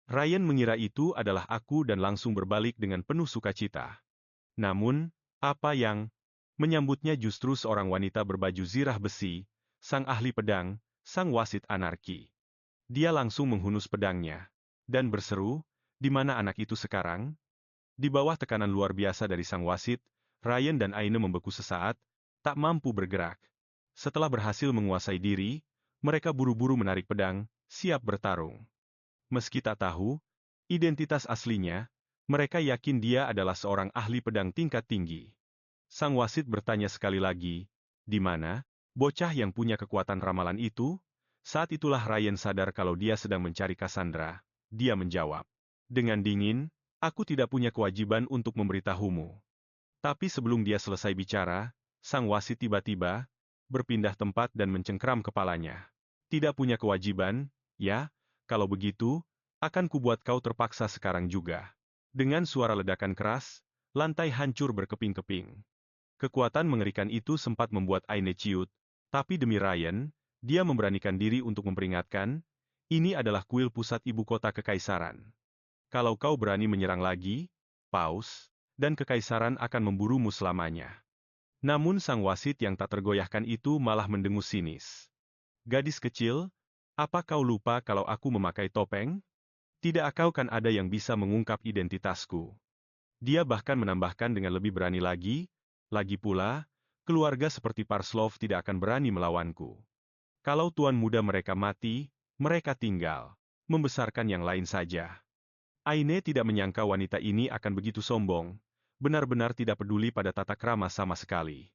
Ryan mengira itu adalah aku dan langsung berbalik dengan penuh sukacita. Namun, apa yang menyambutnya justru seorang wanita berbaju zirah besi, sang ahli pedang, sang wasit anarki. Dia langsung menghunus pedangnya dan berseru, "Di mana anak itu sekarang?" Di bawah tekanan luar biasa dari sang wasit, Ryan dan Aine membeku sesaat, tak mampu bergerak. Setelah berhasil menguasai diri, mereka buru-buru menarik pedang, siap bertarung. Meski tak tahu identitas aslinya, mereka yakin dia adalah seorang ahli pedang tingkat tinggi. Sang wasit bertanya sekali lagi, "Di mana bocah yang punya kekuatan ramalan itu?" Saat itulah Ryan sadar kalau dia sedang mencari Cassandra. Dia menjawab dengan dingin, "Aku tidak punya kewajiban untuk memberitahumu." Tapi sebelum dia selesai bicara, sang wasit tiba-tiba berpindah tempat dan mencengkram kepalanya. "Tidak punya kewajiban, ya? Kalau begitu, akan kubuat kau terpaksa sekarang juga." Dengan suara ledakan keras, lantai hancur berkeping-keping. Kekuatan mengerikan itu sempat membuat Aine ciut, tapi demi Ryan, dia memberanikan diri untuk memperingatkan, "Ini adalah kuil pusat ibu kota kekaisaran. Kalau kau berani menyerang lagi, Paus dan kekaisaran akan memburumu selamanya." Namun sang wasit yang tak tergoyahkan itu malah mendengus sinis. "Gadis kecil, apa kau lupa kalau aku memakai topeng? Tidak kau kan ada yang bisa mengungkap identitasku." Dia bahkan menambahkan dengan lebih berani lagi pula, keluarga seperti Parslov tidak akan berani melawanku. Kalau tuan muda mereka mati, mereka tinggal membesarkan yang lain saja. Aine tidak menyangka wanita ini akan begitu sombong, benar-benar tidak peduli pada tata krama sama sekali.